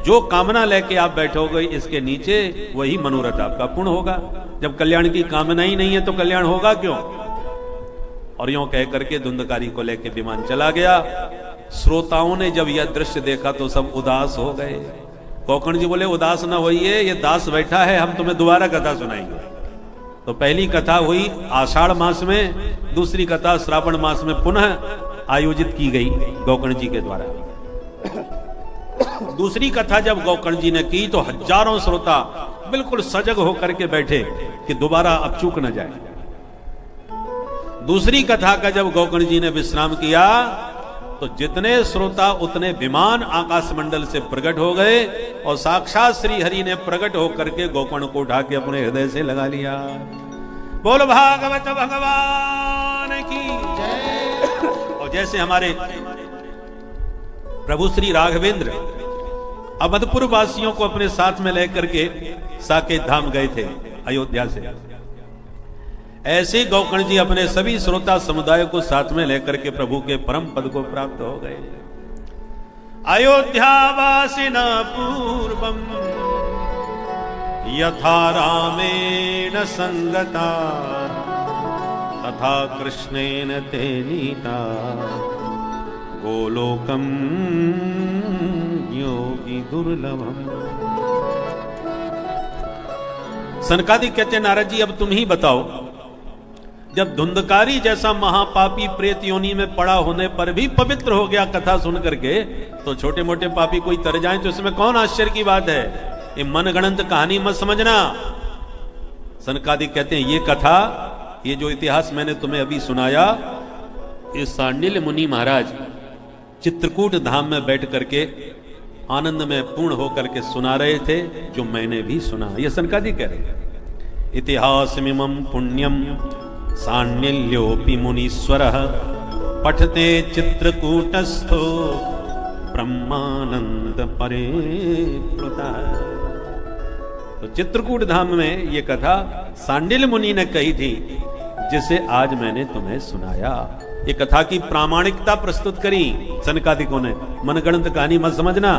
जो कामना लेके आप बैठोगे इसके नीचे, वही मनोरथ आपका पूर्ण होगा। जब कल्याण की कामना ही नहीं है तो कल्याण होगा क्यों? और यूं कह करके धुंधकारी को लेके विमान चला गया। श्रोताओं ने जब यह दृश्य देखा तो सब उदास हो गए। गोकर्ण जी बोले, उदास ना होइए, ये दास बैठा है, हम तुम्हें दोबारा कथा सुनाएंगे। तो पहली कथा हुई आषाढ़ मास में, दूसरी कथा श्रावण मास में पुनः आयोजित की गई गोकर्ण जी के द्वारा। दूसरी कथा जब गोकर्ण जी ने की तो हजारों श्रोता बिल्कुल सजग होकर के बैठे कि दोबारा अब चूक न जाए। दूसरी कथा का जब गोकर्ण जी ने विश्राम किया तो जितने श्रोता उतने विमान आकाश मंडल से प्रकट हो गए और साक्षात श्री हरि ने प्रकट होकर के गोकर्ण को उठा के अपने हृदय से लगा लिया। बोल भागवत भगवान की जय। और जैसे हमारे प्रभु श्री राघवेंद्र अवधपुर वासियों को अपने साथ में लेकर के साकेत धाम गए थे अयोध्या से, ऐसे गोकर्ण जी अपने सभी श्रोता समुदाय को साथ में लेकर के प्रभु के परम पद को प्राप्त हो गए। अयोध्यावासिना पूर्वम यथा रामेण संगता तथा कृष्णेन ते नीता गोलोकम योगी दुर्लभम। सनकादिक कहते नारद जी, अब तुम ही बताओ, जब धुंधकारी जैसा महापापी प्रेत योनि में पड़ा होने पर भी पवित्र हो गया कथा सुन करके, तो छोटे मोटे पापी कोई तर जाए तो इसमें कौन आश्चर्य की बात है? ये मनगणंत कहानी मत समझना। सनकादिक कहते हैं ये कथा, ये जो इतिहास मैंने तुम्हें अभी सुनाया, ये सांडिल्य मुनि महाराज चित्रकूट धाम में बैठ करके आनंद में पूर्ण होकर के सुना रहे थे, जो मैंने भी सुना। ये सनकादिक कह रहे हैं। इतिहास मिमं पुण्यम सांडिल्योपि मुनीश्वरः पठते चित्रकूटस्थो ब्रह्मानंद परे प्लुतः। तो चित्रकूट धाम में ये कथा सांडिल्य मुनि ने कही थी, जिसे आज मैंने तुम्हें सुनाया। ये कथा की प्रामाणिकता प्रस्तुत करी सनकादिकों ने। मनगणंत कहानी मत समझना,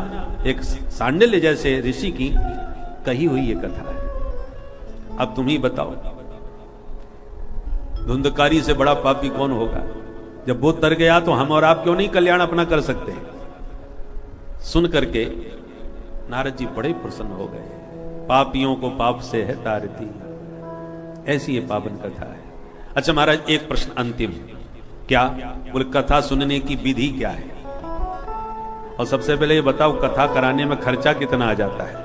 एक सांडिल्य जैसे ऋषि की कही हुई ये कथा है। अब तुम ही बताओ, धुंधकारी से बड़ा पापी कौन होगा? जब वो तर गया तो हम और आप क्यों नहीं कल्याण अपना कर सकते? सुन करके नारद जी बड़े प्रसन्न हो गए। पापियों को पाप से है तारती, ऐसी ये पावन कथा है। अच्छा महाराज, एक प्रश्न अंतिम, क्या बोले कथा सुनने की विधि क्या है? और सबसे पहले ये बताओ, कथा कराने में खर्चा कितना आ जाता है?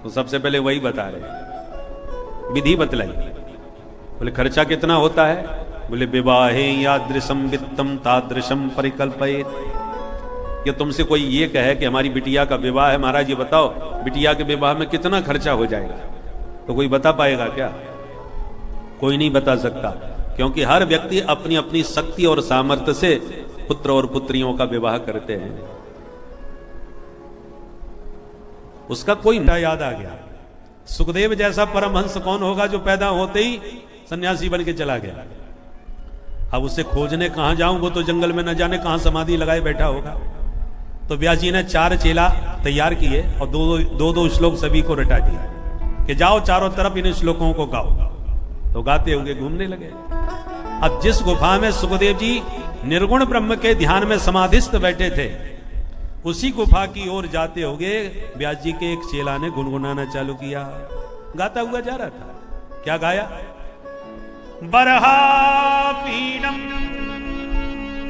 तो सबसे पहले वही बता रहे, विधि बतलाई। बोले खर्चा कितना होता है? बोले विवाहे यादृशम वित्तम तादृशम परिकल्पयेत। कि तुमसे कोई ये कहे कि हमारी बिटिया का विवाह है, महाराज ये बताओ बिटिया के विवाह में कितना खर्चा हो जाएगा, तो कोई बता पाएगा क्या? कोई नहीं बता सकता, क्योंकि हर व्यक्ति अपनी अपनी शक्ति और सामर्थ्य से पुत्र और पुत्रियों का विवाह करते हैं। उसका कोई याद आ गया, सुखदेव जैसा परमहंस कौन होगा जो पैदा होते ही सन्यासी बन के चला गया। अब उसे खोजने कहां जाऊं, वो तो जंगल में न जाने कहां समाधि लगाए बैठा होगा। तो व्यास जी ने 4 चेला तैयार किए और दो श्लोक सभी को रटा दिए कि जाओ चारों तरफ इन श्लोकों को गाओ। तो गाते हुए घूमने लगे। अब जिस गुफा में सुखदेव जी निर्गुण ब्रह्म के ध्यान में समाधिस्थ बैठे थे, उसी गुफा की ओर जाते हुए व्यास जी के एक चेला ने गुनगुनाना चालू किया। गाता हुआ जा रहा था। क्या गाया? बरहा पीडम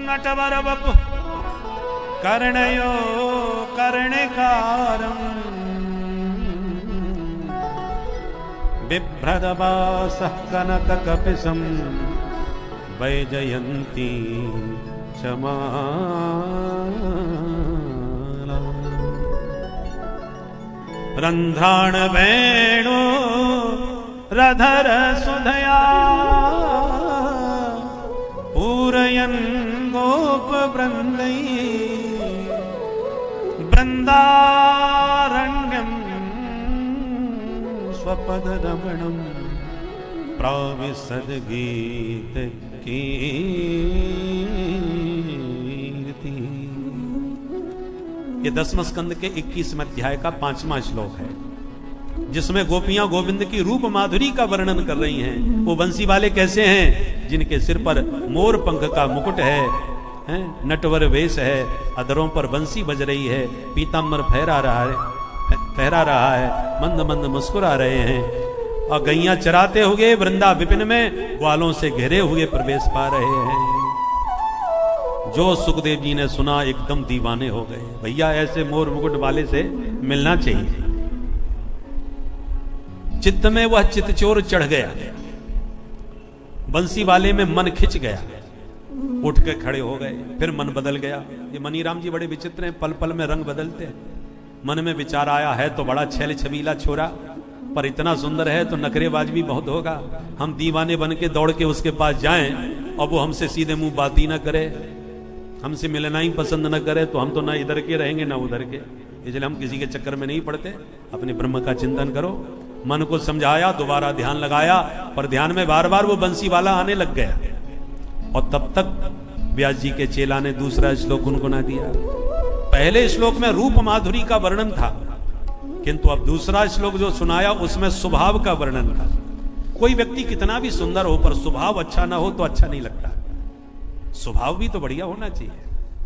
नटवर वपु कर्णयो कर्णिकारम बिभ्रदवासः कनककपिशं वैजयन्ती चमाला रन्ध्राण वेणु रधर सुधया पूरयन् गोप वृन्दै वृन्दारण्यम् स्वपद रमणम प्राविशद गीत कीर्ति। ये 10वें स्कंद के 21वें अध्याय का 5वां श्लोक है, जिसमें गोपियां गोविंद की रूप माधुरी का वर्णन कर रही हैं। वो बंसी वाले कैसे हैं? जिनके सिर पर मोर पंख का मुकुट है, नटवर वेश है, अधरों पर बंसी बज रही है, पीताम्बर फहरा रहा है, मंद मंद मुस्कुरा रहे हैं, और गैया चराते हुए वृंदा विपिन में ग्वालों से घिरे हुए प्रवेश पा रहे हैं। जो सुखदेव जी ने सुना एकदम दीवाने हो गए। भैया ऐसे मोर मुकुट वाले से मिलना चाहिए। चित्त में वह चितचोर चढ़ गया, बंसी वाले में मन खिंच गया, उठ के खड़े हो गए। फिर मन बदल गया। ये मनीराम जी बड़े विचित्र हैं, पल पल में रंग बदलते हैं। मन में विचार आया, है तो बड़ा छैल छबीला छोरा, पर इतना सुंदर है तो नखरेबाज भी बहुत होगा। हम दीवाने बन के दौड़ के उसके पास जाएं और वो हमसे सीधे मुंह बात ही ना करे, हमसे मिलना ही पसंद न करे, तो हम तो ना इधर के रहेंगे ना उधर के। इसलिए हम किसी के चक्कर में नहीं पड़ते, अपने ब्रह्म का चिंतन करो। मन को समझाया, दोबारा ध्यान लगाया, पर ध्यान में बार बार वो बंसी वाला आने लग गया। और तब तक व्यास जी के चेला ने दूसरा श्लोक गुनगुना दिया। पहले श्लोक में रूप माधुरी का वर्णन था, किंतु अब दूसरा श्लोक जो सुनाया उसमें स्वभाव का वर्णन था। कोई व्यक्ति कितना भी सुंदर हो, पर स्वभाव अच्छा ना हो तो अच्छा नहीं लगता। स्वभाव भी तो बढ़िया होना चाहिए,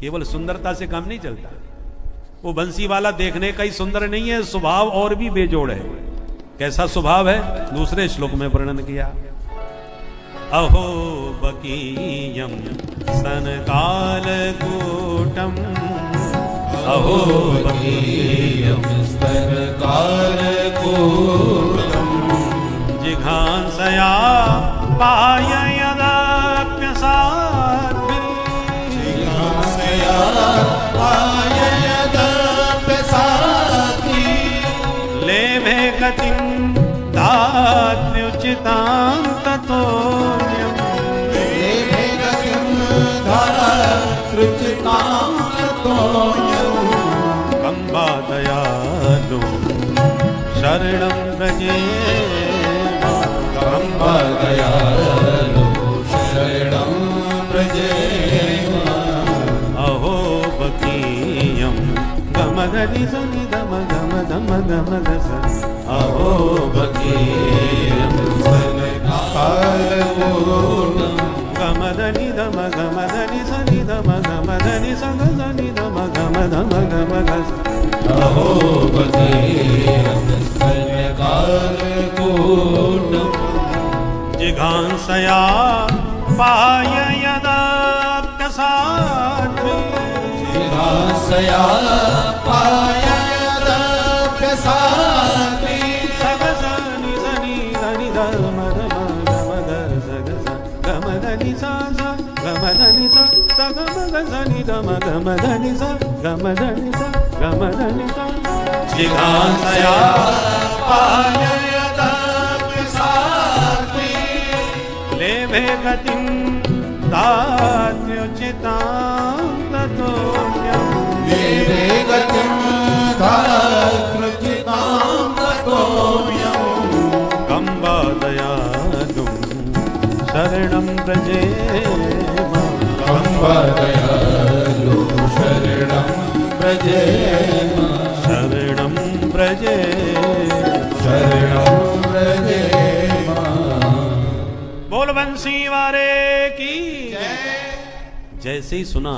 केवल सुंदरता से काम नहीं चलता। वो बंसी वाला देखने का ही सुंदर नहीं है, स्वभाव और भी बेजोड़ है। कैसा स्वभाव है? दूसरे श्लोक में वर्णन किया। अहो बकीयम स्तनकालकूटम, अहो बकीयम स्तनकालकूटम जिघांसया पाययदाप्यसाध्वी, जिघांसया पाययदाप्यसाध्वी लेभे गतिं दात्र्युचितां ततोऽन्यम्, लेभे गतिं दात्र्युचितां ततोऽन्यम् कम्बा दयालु शरणं व्रजेम, कम्बा दयालु शरणं व्रजेम। अहो बकीयं गमगनि सनि दम गम दम गम गस, अहो बकीयं स्तनकालकूटं गमदनि दम गमदनि सनि दम गमदनि सग सनि दम गम दम अहो बधीरं कालकूटम् जिघांसया पाय यदाप्यसाध्वी जिघांसया पाय यदाप्यसाध्वी सगसनि सनि धनि धम धम गम ग सग स गम धनि सा सा गम धनि सा स गम ग सनि धम गम धनि सा गम धनि सा गम धनि सा जिघांसया पाय यदाप्यसाध्वी लेभे गतिं दात्र्युचितां ततोऽन्यं देवे गतिं धातृचितां ततोऽन्यं कम्बादयालुं शरणं व्रजेम कम्बदयालु शरणं व्रजेम शरणं व्रजेम शरणं व्रजेम। बोल बंसी वारे की जैसे ही सुना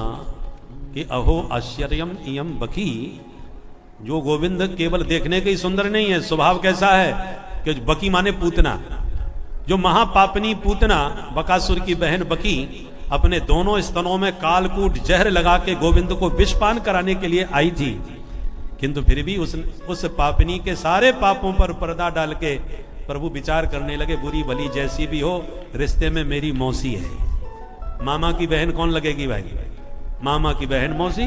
कि अहो आश्चर्यम इयम बकी, जो गोविंद केवल देखने के ही सुंदर नहीं है, स्वभाव कैसा है कि बकी माने पूतना, जो महापापनी पूतना बकासुर की बहन बकी अपने दोनों स्तनों में कालकूट जहर लगा के गोविंद को विषपान कराने के लिए आई थी, किंतु फिर भी उस पापनी के सारे पापों पर पर्दा डाल के प्रभु विचार करने लगे, बुरी भली जैसी भी हो रिश्ते में मेरी मौसी है। मामा की बहन कौन लगेगी भाई? मामा की बहन मौसी।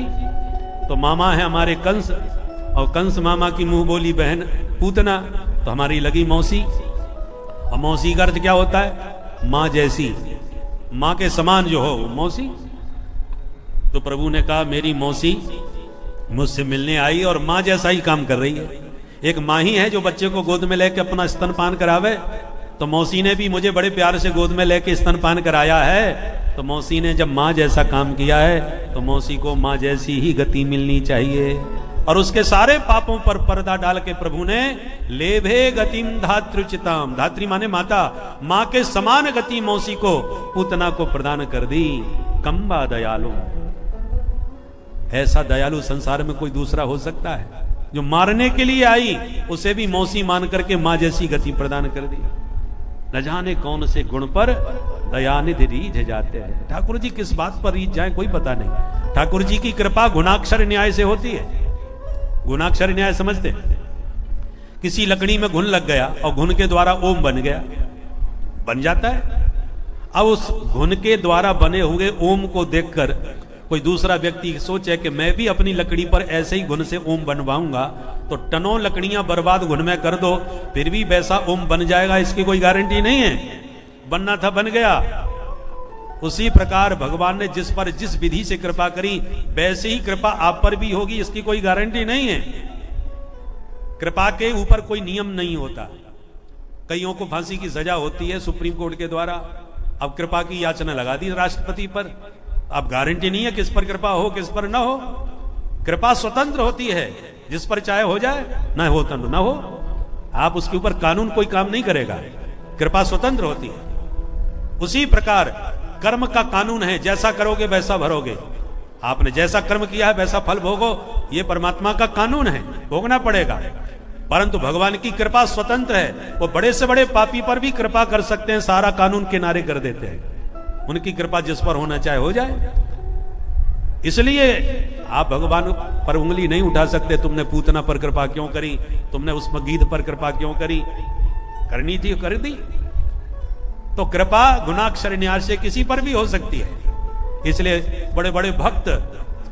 तो मामा है हमारे कंस, और कंस मामा की मुंह बोली बहन पूतना, तो हमारी लगी मौसी। और मौसी का अर्थ क्या होता है? मां जैसी, मां के समान जो हो वो मौसी। तो प्रभु ने कहा मेरी मौसी मुझसे मिलने आई और मां जैसा ही काम कर रही है। एक मां ही है जो बच्चे को गोद में लेके अपना स्तनपान करावे, तो मौसी ने भी मुझे बड़े प्यार से गोद में लेके स्तनपान कराया है। तो मौसी ने जब मां जैसा काम किया है तो मौसी को मां जैसी ही गति मिलनी चाहिए। और उसके सारे पापों पर पर्दा डाल के प्रभु ने लेभे गतिम धातृचिताम, धात्री माने माता, मां के समान गति मौसी को पूतना को प्रदान कर दी। कंबा दयालु, ऐसा दयालु संसार में कोई दूसरा हो सकता है? जो मारने के लिए आई उसे भी मौसी मान करके मां जैसी गति प्रदान कर दी। न जाने कौन से गुण पर दयानिधि रीझ जाते हैं। ठाकुर जी किस बात पर रीझ जाए कोई पता नहीं। ठाकुर जी की कृपा गुणाक्षर न्याय से होती है। गुणाक्षर न्याय समझते? किसी लकड़ी में घुन लग गया और घुन के द्वारा ओम बन गया, बन जाता है। अब उस घुन के द्वारा बने हुए ओम को देखकर कोई दूसरा व्यक्ति सोचे कि मैं भी अपनी लकड़ी पर ऐसे ही घुन से ओम बनवाऊंगा, तो टनों लकड़ियां बर्बाद घुन में कर दो फिर भी वैसा ओम बन जाएगा, इसकी कोई गारंटी नहीं है। बनना था बन गया। उसी प्रकार भगवान ने जिस पर जिस विधि से कृपा करी वैसे ही कृपा आप पर भी होगी, इसकी कोई गारंटी नहीं है। कृपा के ऊपर कोई नियम नहीं होता। कईयों को फांसी की सजा होती है सुप्रीम कोर्ट के द्वारा, अब कृपा की याचना लगा दी राष्ट्रपति पर। अब गारंटी नहीं है किस पर कृपा हो किस पर ना हो। कृपा स्वतंत्र होती है, जिस पर चाहे हो जाए, ना हो तो ना हो। आप उसके ऊपर कानून कोई काम नहीं करेगा, कृपा स्वतंत्र होती है। उसी प्रकार कर्म का कानून है, जैसा करोगे वैसा भरोगे। आपने जैसा कर्म किया है वैसा फल भोगो, ये परमात्मा का कानून है, भोगना पड़ेगा। परंतु भगवान की कृपा स्वतंत्र है, वो बड़े से बड़े पापी पर भी कृपा कर सकते हैं, सारा कानून किनारे कर देते हैं। उनकी कृपा जिस पर होना चाहे हो जाए। इसलिए आप भगवान पर उंगली नहीं उठा सकते, तुमने पूतना पर कृपा क्यों करी, तुमने उस गीध पर कृपा क्यों करी, करनी थी कर दी। तो कृपा गुणाक्षर न्यास से किसी पर भी हो सकती है। इसलिए बड़े बड़े भक्त,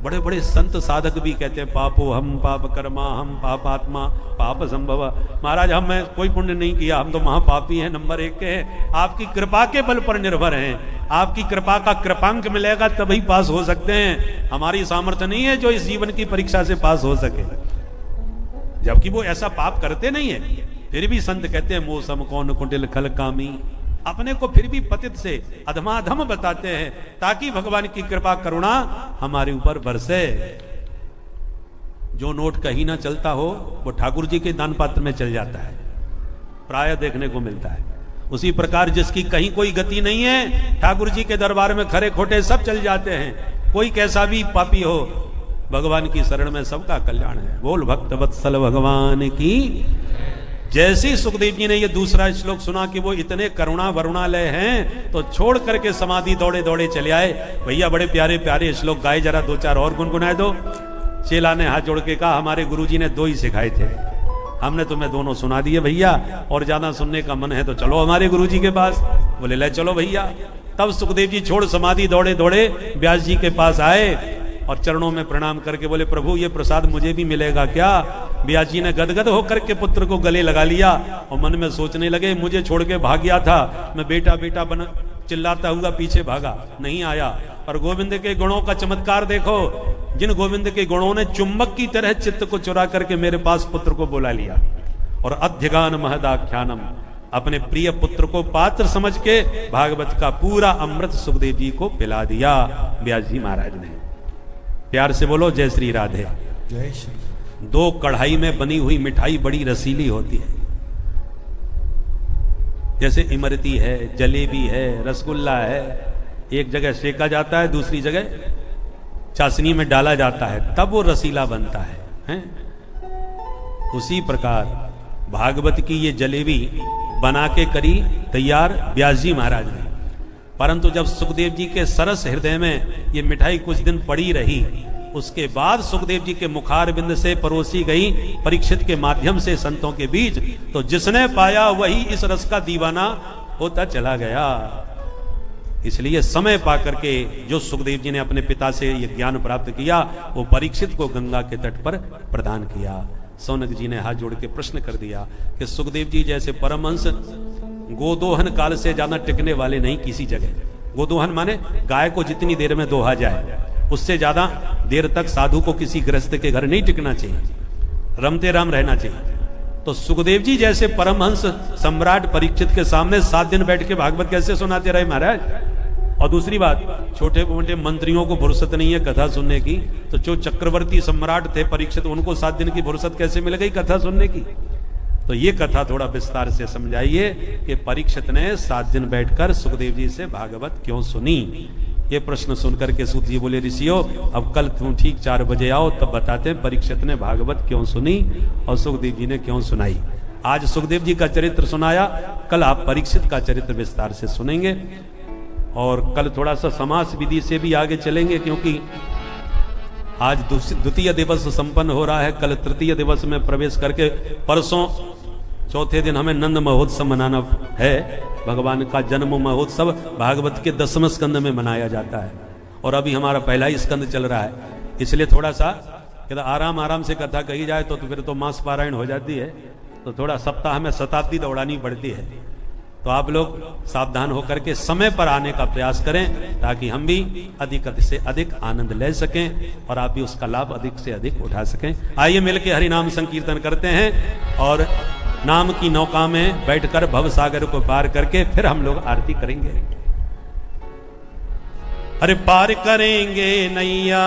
बड़े बड़े संत साधक भी कहते हैं पापो हम पाप कर्मा हम पापात्मा पाप संभव। महाराज हमें कोई पुण्य नहीं किया, हम तो महापापी हैं, नंबर 1 के हैं। आपकी कृपा के बल पर निर्भर हैं। आपकी कृपा का कृपांक मिलेगा तभी पास हो सकते हैं। हमारी सामर्थ्य नहीं है जो इस जीवन की परीक्षा से पास हो सके, जबकि वो ऐसा पाप करते नहीं है। फिर भी संत कहते हैं मोसम कौन कुटिल खल कामी, अपने को फिर भी पतित से अधमाधम बताते हैं ताकि भगवान की कृपा करुणा हमारे ऊपर बरसे। जो नोट कहीं ना चलता हो वो ठाकुर जी के दान पात्र में चल जाता है, प्राय देखने को मिलता है। उसी प्रकार जिसकी कहीं कोई गति नहीं है, ठाकुर जी के दरबार में खरे खोटे सब चल जाते हैं। कोई कैसा भी पापी हो, भगवान की शरण में सबका कल्याण है। बोल भक्त वत्सल भगवान की। जैसे ही सुखदेव जी ने ये दूसरा श्लोक सुना कि वो इतने करुणा वरुणालय हैं, तो छोड़ करके समाधि दौड़े दौड़े चले आए। भैया बड़े प्यारे प्यारे श्लोक गाए, जरा दो चार और गुनगुनाए दो। चेला ने हाथ जोड़ के कहा, हमारे गुरुजी ने 2 ही सिखाए थे, हमने तुम्हें दोनों सुना दिए भैया, और ज्यादा सुनने का मन है तो चलो हमारे गुरुजी के पास। बोले ले चलो भैया। तब सुखदेव जी छोड़ समाधि दौड़े दौड़े व्यास जी के पास आए और चरणों में प्रणाम करके बोले, प्रभु ये प्रसाद मुझे भी मिलेगा क्या? व्यास जी ने गदगद होकर के पुत्र को गले लगा लिया और मन में सोचने लगे, मुझे छोड़ के भाग गया था, मैं बेटा बेटा बन चिल्लाता हुआ पीछे भागा, नहीं आया। और गोविंद के गुणों का चमत्कार देखो, जिन गोविंद के गुणों ने चुंबक की तरह चित्त को चुरा करके मेरे पास पुत्र को बुला लिया और अध्यगान महदाख्यानम, अपने प्रिय पुत्र को पात्र समझ के भागवत का पूरा अमृत सुखदेव जी को पिला दिया व्यास जी महाराज ने। प्यार से बोलो जय श्री राधे। जय श्री। 2 कढ़ाई में बनी हुई मिठाई बड़ी रसीली होती है, जैसे इमरती है, जलेबी है, रसगुल्ला है। एक जगह सेका जाता है, दूसरी जगह चाशनी में डाला जाता है, तब वो रसीला बनता है, हैं? उसी प्रकार भागवत की ये जलेबी बना के करी तैयार व्यास जी महाराज ने। परंतु जब सुखदेव जी के सरस हृदय में ये मिठाई कुछ दिन पड़ी रही, उसके बाद सुखदेव जी के मुखारबिंद से परोसी गई परीक्षित के माध्यम से संतों के बीच, तो जिसने पाया वही इस रस का दीवाना होता चला गया। इसलिए समय पा करके जो सुखदेव जी ने अपने पिता से ये ज्ञान प्राप्त किया, वो परीक्षित को गंगा के तट पर प्रदान किया। सौनक जी ने हाथ जोड़ के प्रश्न कर दिया कि सुखदेव जी जैसे परमहंस गोदोहन काल से ज्यादा टिकने वाले नहीं किसी जगह। गोदोहन माने गाय को जितनी देर में दोहा जाए, उससे ज्यादा देर तक साधु को किसी गृहस्थ के घर नहीं टिकना चाहिए, रमते राम रहना चाहिए। तो सुखदेव जी जैसे परमहंस सम्राट परीक्षित के सामने 7 दिन बैठ के भागवत कैसे सुनाते रहे महाराज। और दूसरी बात, छोटे मोटे मंत्रियों को फुर्सत नहीं है कथा सुनने की, तो जो चक्रवर्ती सम्राट थे परीक्षित, उनको 7 दिन की फुर्सत कैसे मिल गई कथा सुनने की? तो ये कथा थोड़ा विस्तार से समझाइए कि परीक्षित ने 7 दिन बैठकर सुखदेव जी से भागवत क्यों सुनी। ये प्रश्न सुनकर के सूत जी बोले, ऋषियों अब कल तुम ठीक 4 बजे आओ, तब बताते हैं परीक्षित ने भागवत क्यों सुनी और सुखदेव जी ने क्यों सुनाई। आज सुखदेव जी का चरित्र सुनाया, कल आप परीक्षित का चरित्र विस्तार से सुनेंगे। और कल थोड़ा सा समास विधि से भी आगे चलेंगे, क्योंकि आज द्वितीय दिवस संपन्न हो रहा है, कल तृतीय दिवस में प्रवेश करके परसों चौथे दिन हमें नंद महोत्सव मनाना है। भगवान का जन्म महोत्सव भागवत के 10वें स्कंद में मनाया जाता है, और अभी हमारा पहला ही स्कंद चल रहा है। इसलिए थोड़ा सा आराम आराम से कथा कही जाए तो फिर तो मास पारायण हो जाती है, तो थोड़ा सप्ताह में शताब्दी दौड़ानी पड़ती है। तो आप लोग सावधान होकर के समय पर आने का प्रयास करें, ताकि हम भी अधिक से अधिक आनंद ले सकें और आप भी उसका लाभ अधिक से अधिक उठा सकें। आइए मिलकर हरि नाम संकीर्तन करते हैं और नाम की नौका में बैठकर भव सागर को पार करके फिर हम लोग आरती करेंगे। अरे पार करेंगे नैया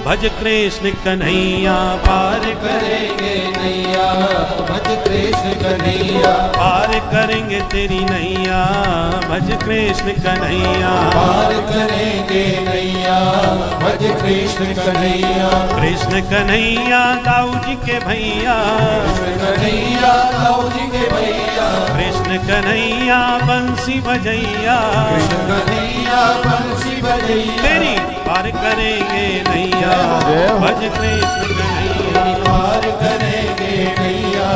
भज कृष्ण कन्हैया, पार करेंगे नैया भज कृष्ण कन्हैया, पार करेंगे तेरी नैया भज कृष्ण कन्हैया, पार करेंगे नैया भज कृष्ण कन्हैया, कृष्ण कन्हैया दाऊ जी के भैया, कृष्ण कन्हैया दाऊ जी के भैया, कृष्ण कन्हैया बंसी बजैया, कृष्ण कन्हैया बंसी बजैया, तेरी पार करेंगे नैया भज कृष्ण कन्हैया, पार करेंगे नैया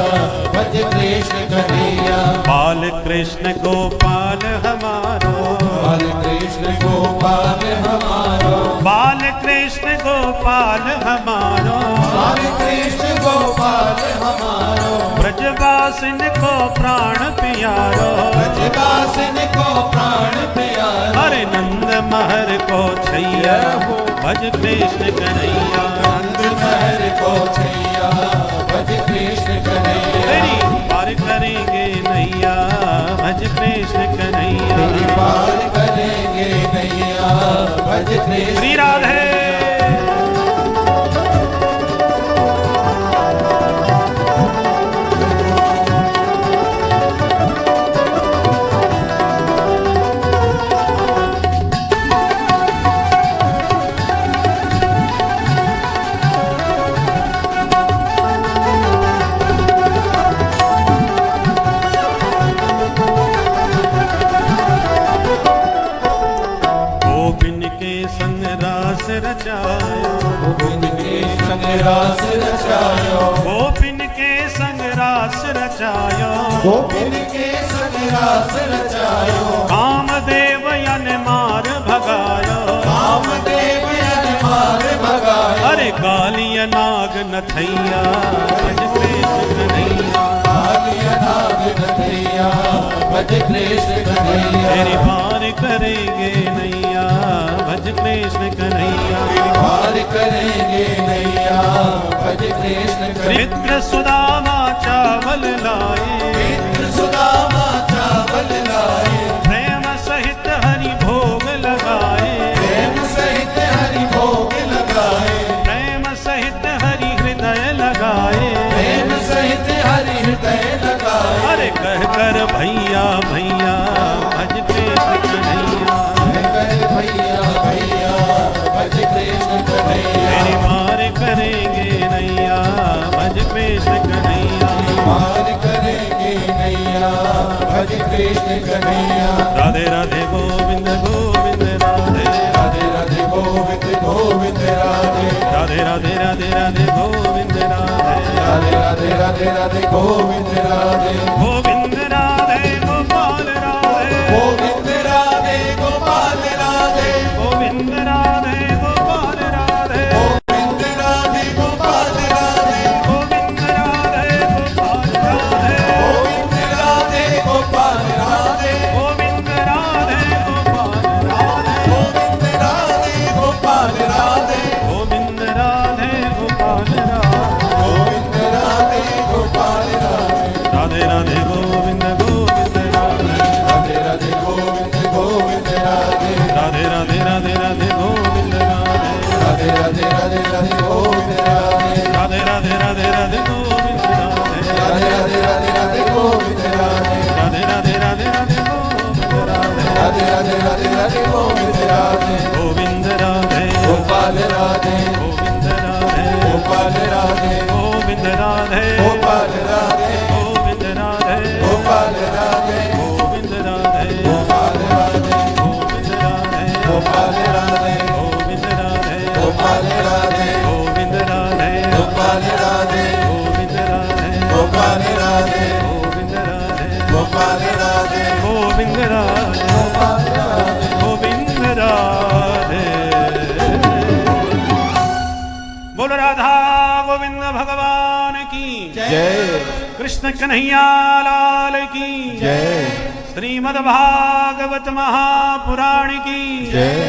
भज कृष्ण कन्हैया, बाल कृष्ण गोपाल हमारो, बाल कृष्ण गोपाल हमारो, बाल कृष्ण गोपाल हमारो, बाल कृष्ण गोपाल हमारो, ब्रजवासिन को प्राण प्यारो, ब्रजवासिन को प्राण प्यारो, हरे नंद महर को छैया भज कृष्ण कन्हैया, नंद महर को छैया भज कृष्ण कन्हैया, तेरी पार करेंगे नैया भज कृष्ण कन्हैया, तेरी पार करेंगे नैया भज कृष्ण। श्री राधे। गोपिन के संग रास रचायो, कामदेव यन मार भगायो, कामदेव यन मार भगायो, अरे कालिया नाग नथैया भज कृष्ण कन्हैया, कालिया नाग नथैया भज कृष्ण कन्हैया, तेरी पार करेंगे नैया भज कृष्ण कन्हैया, पार करेंगे नैया भज कृष्ण कन्हैया। मित्र सुदामा चावल लाए, मित्र सुदामा चावल लाए, प्रेम सहित हरि भोग लगाए, प्रेम सहित हरि भोग लगाए, प्रेम सहित हरि हृदय लगाए, प्रेम सहित हरि हृदय लगाए, अरे कह कर भैया भैया भज कृष्ण कन्हैया, कहकर भैया भैया भज कृष्ण कन्हैया, तेरी मार करेंगे नैया भज कृष्ण कन्हैया, पार करेंगे नैया भज कृष्ण कन्हैया। राधे राधे गोविंद गोविंद राधे, राधे राधे गोविंद गोविंद राधे, राधे राधे राधे राधे गोविंद राधे, राधे राधे राधे राधे गोविंद राधे, गोविंद राधे गोपाल राधे, गोविंद राधे गोपाल राधे, गोविंद राधे गोपाल राधे, गोविंद राधे गोपाल राधे, गोविंद राधे गोपाल राधे, गोविंद राधे गोपाल राधे, गोविंद राधे गोपाल राधे, गोविंद राधे गोपाल राधे, गोविंद राधे गोपाल राधे, गोविंद राधे गोपाल राधे, राधे राधे गोविंद गोविंद राधे, राधे राधे गोविंद गोविंद राधे, राधे राधे राधे राधे गोविंद राधे, राधे राधे राधे राधे गोविंद राधे, राधे राधे राधे राधे गोविंद राधे, राधे राधे राधे राधे गोविंद राधे, राधे राधे राधे राधे गोविंद राधे, राधे राधे राधे राधे गोविंद राधे, गोविंद राधे गोपाल राधे, गोविंद राधे गोपाल राधे, गोविंद राधे गोपाल राधे, गोविंद राधे गोपाल राधे, गोविंद राधे गोपाल राधे, गोविंद राधे गोपाल राधे, गोविंद राधे गोपाल राधे, गोविंद राधे गोपाल राधे, गोविंद राधे गोपाल राधे, गोविंद राधे गोपाल राधे, गोविंद राधे गोपाल राधे। गोविंद राधे। बोलो राधा गोविंद भगवान की जय कृष्ण कन्हैया लाल की जय श्रीमद् भागवत महापुराण की जय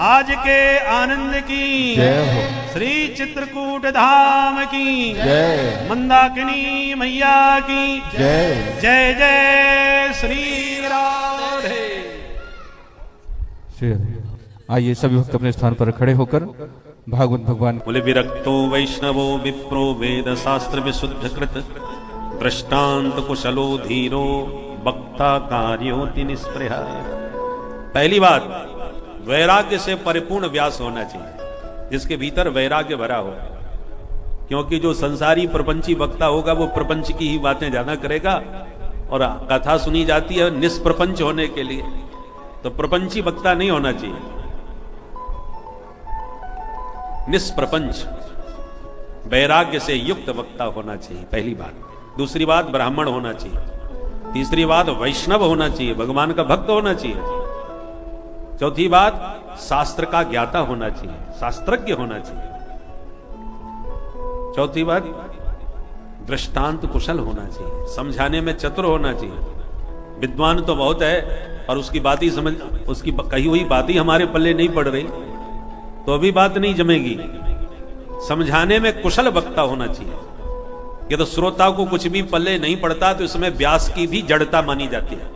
आज के आनंद की जय हो श्री चित्रकूट धाम की जय मंदाकिनी मैया की जय जय जय श्री राधे। आइए सभी भक्त अपने स्थान पर खड़े होकर भागवत भगवान बोले विरक्तो वैष्णवो विप्रो वेद शास्त्र विशुद्ध कृत दृष्टांत कुशलो धीरो वक्ता कार्योति निष्प्रह। पहली बात, वैराग्य से परिपूर्ण व्यास होना चाहिए, जिसके भीतर वैराग्य भरा हो, क्योंकि जो संसारी प्रपंची वक्ता होगा वो प्रपंच की ही बातें ज्यादा करेगा, और कथा सुनी जाती है निष्प्रपंच होने के लिए, तो प्रपंची वक्ता नहीं होना चाहिए, निष्प्रपंच वैराग्य से युक्त वक्ता होना चाहिए, पहली बात। दूसरी बात, ब्राह्मण होना चाहिए। तीसरी बात, वैष्णव होना चाहिए, भगवान का भक्त होना चाहिए। चौथी बात, शास्त्र का ज्ञाता होना चाहिए, शास्त्रज्ञ होना चाहिए। चौथी बात, दृष्टांत कुशल होना चाहिए, समझाने में चतुर होना चाहिए। विद्वान तो बहुत है और उसकी बात ही समझ, उसकी कही हुई बात ही हमारे पल्ले नहीं पड़ रही तो अभी बात नहीं जमेगी। समझाने में कुशल वक्ता होना चाहिए। ये तो श्रोता को कुछ भी पल्ले नहीं पड़ता तो इसमें व्यास की भी जड़ता मानी जाती है।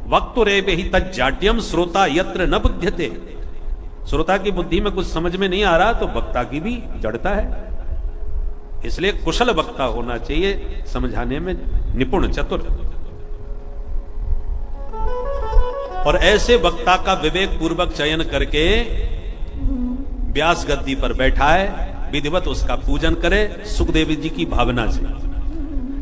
वक्तु रेवे ही तज्जाड्यम श्रोता यत्र न बुध्यते। श्रोता की बुद्धि में कुछ समझ में नहीं आ रहा तो वक्ता की भी जड़ता है, इसलिए कुशल वक्ता होना चाहिए, समझाने में निपुण चतुर। और ऐसे वक्ता का विवेक पूर्वक चयन करके व्यास गद्दी पर बैठाए, विधिवत उसका पूजन करे सुखदेव जी की भावना से।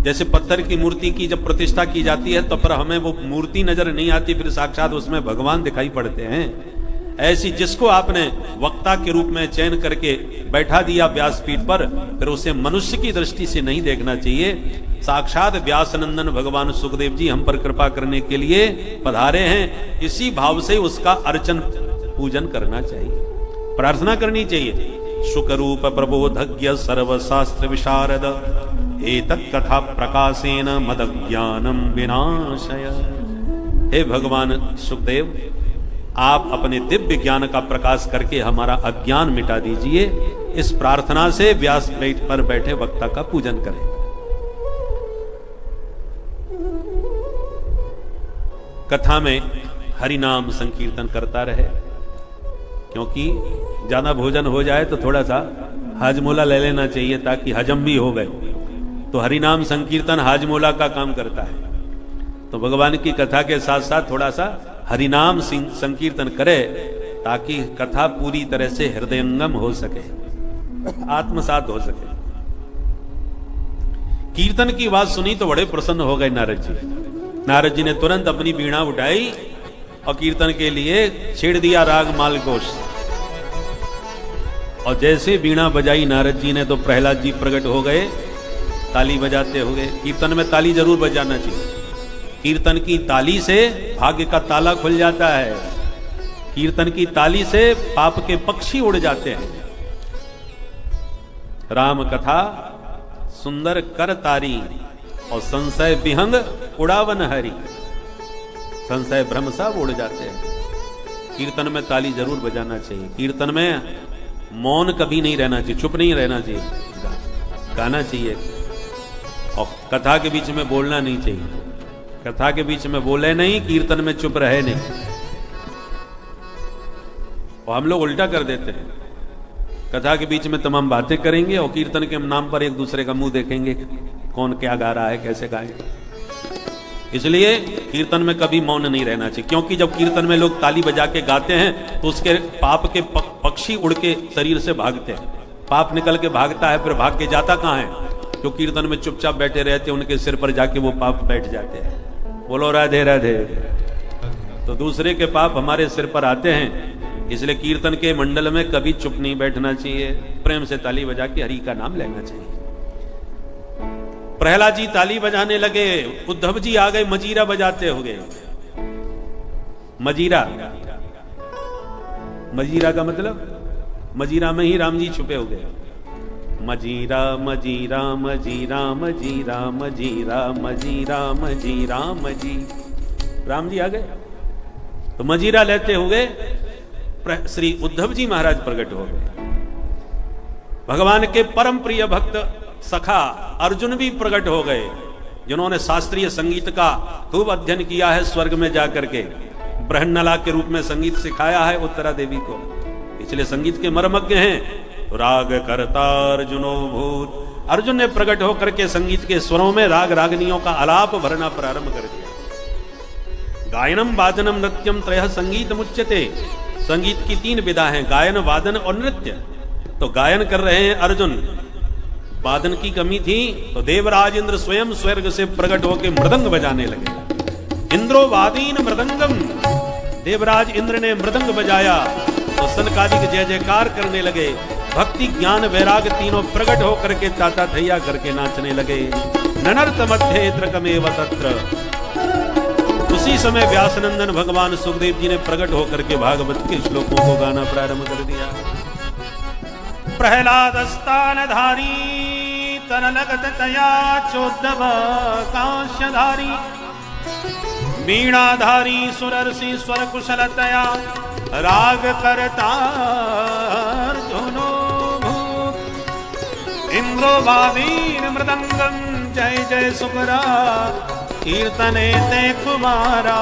जैसे पत्थर की मूर्ति की जब प्रतिष्ठा की जाती है तो पर हमें वो मूर्ति नजर नहीं आती, फिर साक्षात उसमें भगवान दिखाई पड़ते हैं। ऐसी जिसको आपने वक्ता के रूप में चयन करके बैठा दिया व्यासपीठ पर, फिर उसे मनुष्य की दृष्टि से नहीं देखना चाहिए, साक्षात व्यासनंदन भगवान सुखदेव जी हम पर कृपा करने के लिए पधारे हैं। इसी भाव से उसका अर्चन पूजन करना चाहिए, प्रार्थना करनी चाहिए। शुकरूप प्रबोधज्ञ सर्वशास्त्र विशारद एतत् कथा प्रकाशेन मदज्ञानम विनाशय। हे भगवान सुखदेव, आप अपने दिव्य ज्ञान का प्रकाश करके हमारा अज्ञान मिटा दीजिए। इस प्रार्थना से व्यास पर बैठे वक्ता का पूजन करें। कथा में हरि नाम संकीर्तन करता रहे, क्योंकि ज्यादा भोजन हो जाए तो थोड़ा सा हाजमोला ले लेना चाहिए ताकि हजम भी हो गए। तो हरि नाम संकीर्तन हाजमोला का काम करता है। तो भगवान की कथा के साथ साथ थोड़ा सा हरिनाम संकीर्तन करे ताकि कथा पूरी तरह से हृदयंगम हो सके, आत्मसात हो सके। कीर्तन की बात सुनी तो बड़े प्रसन्न हो गए नारद जी। नारद जी ने तुरंत अपनी वीणा उठाई और कीर्तन के लिए छेड़ दिया राग मालकोश। और जैसे वीणा बजाई नारद जी ने तो प्रहलाद जी प्रकट हो गए ताली बजाते हुए। कीर्तन में ताली जरूर बजाना चाहिए। कीर्तन की ताली से भाग्य का ताला खुल जाता है। कीर्तन की ताली से पाप के पक्षी उड़ जाते हैं। राम कथा सुंदर कर तारी और संशय विहंग उड़ावन हरि। संशय भ्रम सब उड़ जाते हैं। कीर्तन में ताली जरूर बजाना चाहिए। कीर्तन में मौन कभी नहीं रहना चाहिए, चुप नहीं रहना चाहिए, गाना चाहिए। और कथा के बीच में बोलना नहीं चाहिए। कथा के बीच में बोले नहीं, कीर्तन में चुप रहे नहीं। और हम लोग उल्टा कर देते हैं, कथा के बीच में तमाम बातें करेंगे और कीर्तन के नाम पर एक दूसरे का मुंह देखेंगे, कौन क्या गा रहा है, कैसे गाएंगे। इसलिए कीर्तन में कभी मौन नहीं रहना चाहिए, क्योंकि जब कीर्तन में लोग ताली बजा के गाते हैं तो उसके पाप के पक्षी उड़ के शरीर से भागते हैं। पाप निकल के भागता है, फिर भाग के जाता कहाँ है? जो कीर्तन में चुपचाप बैठे रहते हैं उनके सिर पर जाके वो पाप बैठ जाते हैं। बोलो राधे राधे। तो दूसरे के पाप हमारे सिर पर आते हैं, इसलिए कीर्तन के मंडल में कभी चुप नहीं बैठना चाहिए। प्रेम से ताली बजा के हरि का नाम लेना चाहिए। प्रहलाद जी ताली बजाने लगे, उद्धव जी आ गए मजीरा बजाते हुए। मजीरा, मजीरा का मतलब मजीरा में ही राम जी छुपे हो गए। मजीरा मजीरा मजीरा मजीरा मजीरा मजीरा मजीरा मजी, राम जी आ गए। तो मजीरा लेते हुए श्री उद्धव जी महाराज प्रकट हो गए। भगवान के परम प्रिय भक्त सखा अर्जुन भी प्रकट हो गए, जिन्होंने शास्त्रीय संगीत का खूब अध्ययन किया है। स्वर्ग में जाकर के बृहन्नला के रूप में संगीत सिखाया है उत्तरा देवी को, इसलिए संगीत के मर्मज्ञ हैं। राग करता अर्जुनो भूत, अर्जुन ने प्रकट होकर के संगीत के स्वरों में राग रागनियों का आलाप भरना प्रारंभ कर दिया। गायनम वादनम नृत्यम त्रयः संगीत मुच्यते। संगीत की 3 विधा हैं, गायन वादन और नृत्य। तो गायन कर रहे हैं अर्जुन, वादन की कमी थी तो देवराज इंद्र स्वयं स्वर्ग से प्रकट होकर मृदंग बजाने लगे। इंद्रो वादीन मृदंगम, देवराज इंद्र ने मृदंग बजाया तो सनकादिक जय जयकार करने लगे। भक्ति ज्ञान वैराग तीनों प्रकट होकर के ताता थैया करके नाचने लगे। ननर्त मध्य त्रकमेव तत्र, उसी समय व्यासनंदन भगवान सुखदेव जी ने प्रकट होकर के भागवत के श्लोकों को गाना प्रारंभ कर दिया। प्रहलाद स्थानधारी तन लगत तया चोद्धव कांस्यधारी, वीणाधारी सुरर्षि स्वर कुशलतया राग करता अर्जुनो भूत। इंद्रो वादीन मृदंगम जय जय सुकरा, कीर्तने ते कुमारा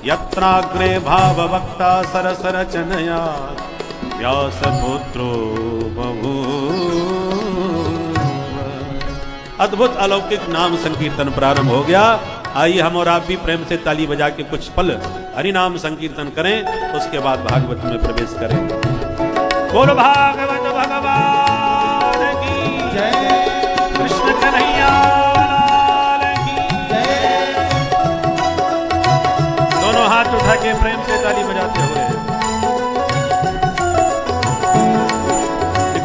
यत्राग्रे भाववक्ता सरस रचनया व्यासपुत्रो बभूव। अद्भुत अलौकिक नाम संकीर्तन प्रारंभ हो गया। आइए हम और आप भी प्रेम से ताली बजा के कुछ पल हरि नाम संकीर्तन करें, उसके बाद भागवत में प्रवेश करें। बोलो भागवत भगवान की जय, कृष्ण कन्हैया लाल की जय। दोनों हाथ उठा के प्रेम से ताली बजाते हुए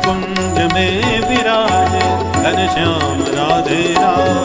कुंज में विराजे घनश्याम राधे राधे।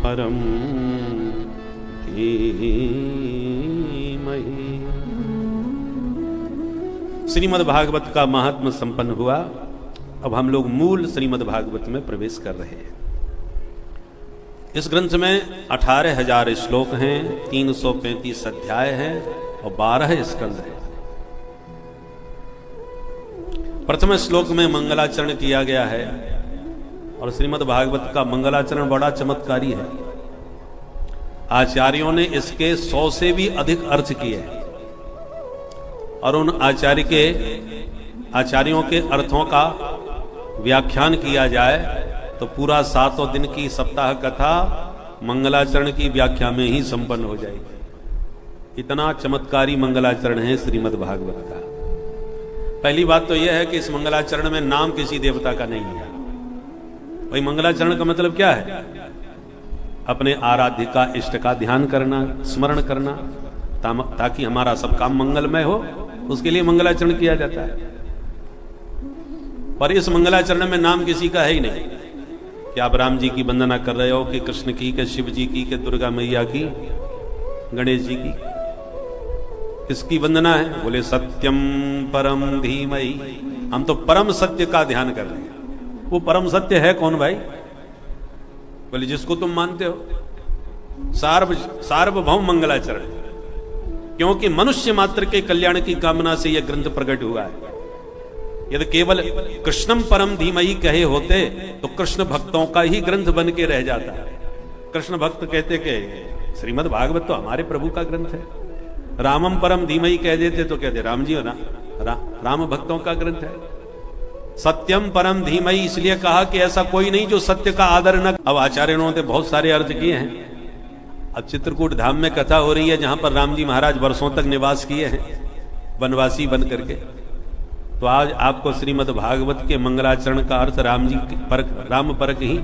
परम धीमहि। श्रीमद् भागवत का महात्म्य संपन्न हुआ। अब हम लोग मूल श्रीमद् भागवत में प्रवेश कर रहे हैं। इस ग्रंथ में 18,000 श्लोक हैं, 335 अध्याय हैं और 12 स्कंद हैं। प्रथम श्लोक में मंगलाचरण किया गया है और श्रीमद् भागवत का मंगलाचरण बड़ा चमत्कारी है। आचार्यों ने इसके 100 से भी अधिक अर्थ किए हैं और उन आचार्यों के अर्थों का व्याख्यान किया जाए तो पूरा 7 दिन की सप्ताह कथा मंगलाचरण की व्याख्या में ही संपन्न हो जाएगी। इतना चमत्कारी मंगलाचरण है श्रीमद् भागवत का। पहली बात तो यह है कि इस मंगलाचरण में नाम किसी देवता का नहीं है। भाई मंगलाचरण का मतलब क्या है? अपने आराध्य का, इष्ट का ध्यान करना, स्मरण करना, ताकि हमारा सब काम मंगलमय हो, उसके लिए मंगलाचरण किया जाता है। पर इस मंगलाचरण में नाम किसी का है ही नहीं कि आप राम जी की वंदना कर रहे हो, कि कृष्ण की, कि शिव जी की, कि दुर्गा मैया की, गणेश जी की। किसकी वंदना है? बोले सत्यम परम धीमहि। हम तो परम सत्य का ध्यान कर रहे हैं। वो परम सत्य है कौन भाई? बोले जिसको तुम मानते हो, सार्वभौम मंगलाचरण। क्योंकि मनुष्य मात्र के कल्याण की कामना से यह ग्रंथ प्रकट हुआ है। यदि केवल कृष्णम परम धीमहि कहे होते तो कृष्ण भक्तों का ही ग्रंथ बन के रह जाता। कृष्ण भक्त कहते कि श्रीमद् भागवत तो हमारे प्रभु का ग्रंथ है। रामम परम धीमहि कह देते तो कहते राम जी राम भक्तों का ग्रंथ है। सत्यम परम धीमहि इसलिए कहा कि ऐसा कोई नहीं जो सत्य का आदर न। अब आचार्यों ने बहुत सारे अर्थ किए हैं। अब चित्रकूट धाम में कथा हो रही है जहां पर राम जी महाराज वर्षों तक निवास किए हैं वनवासी बन करके। तो आज आपको श्रीमद् भागवत के मंगलाचरण का अर्थ राम परक ही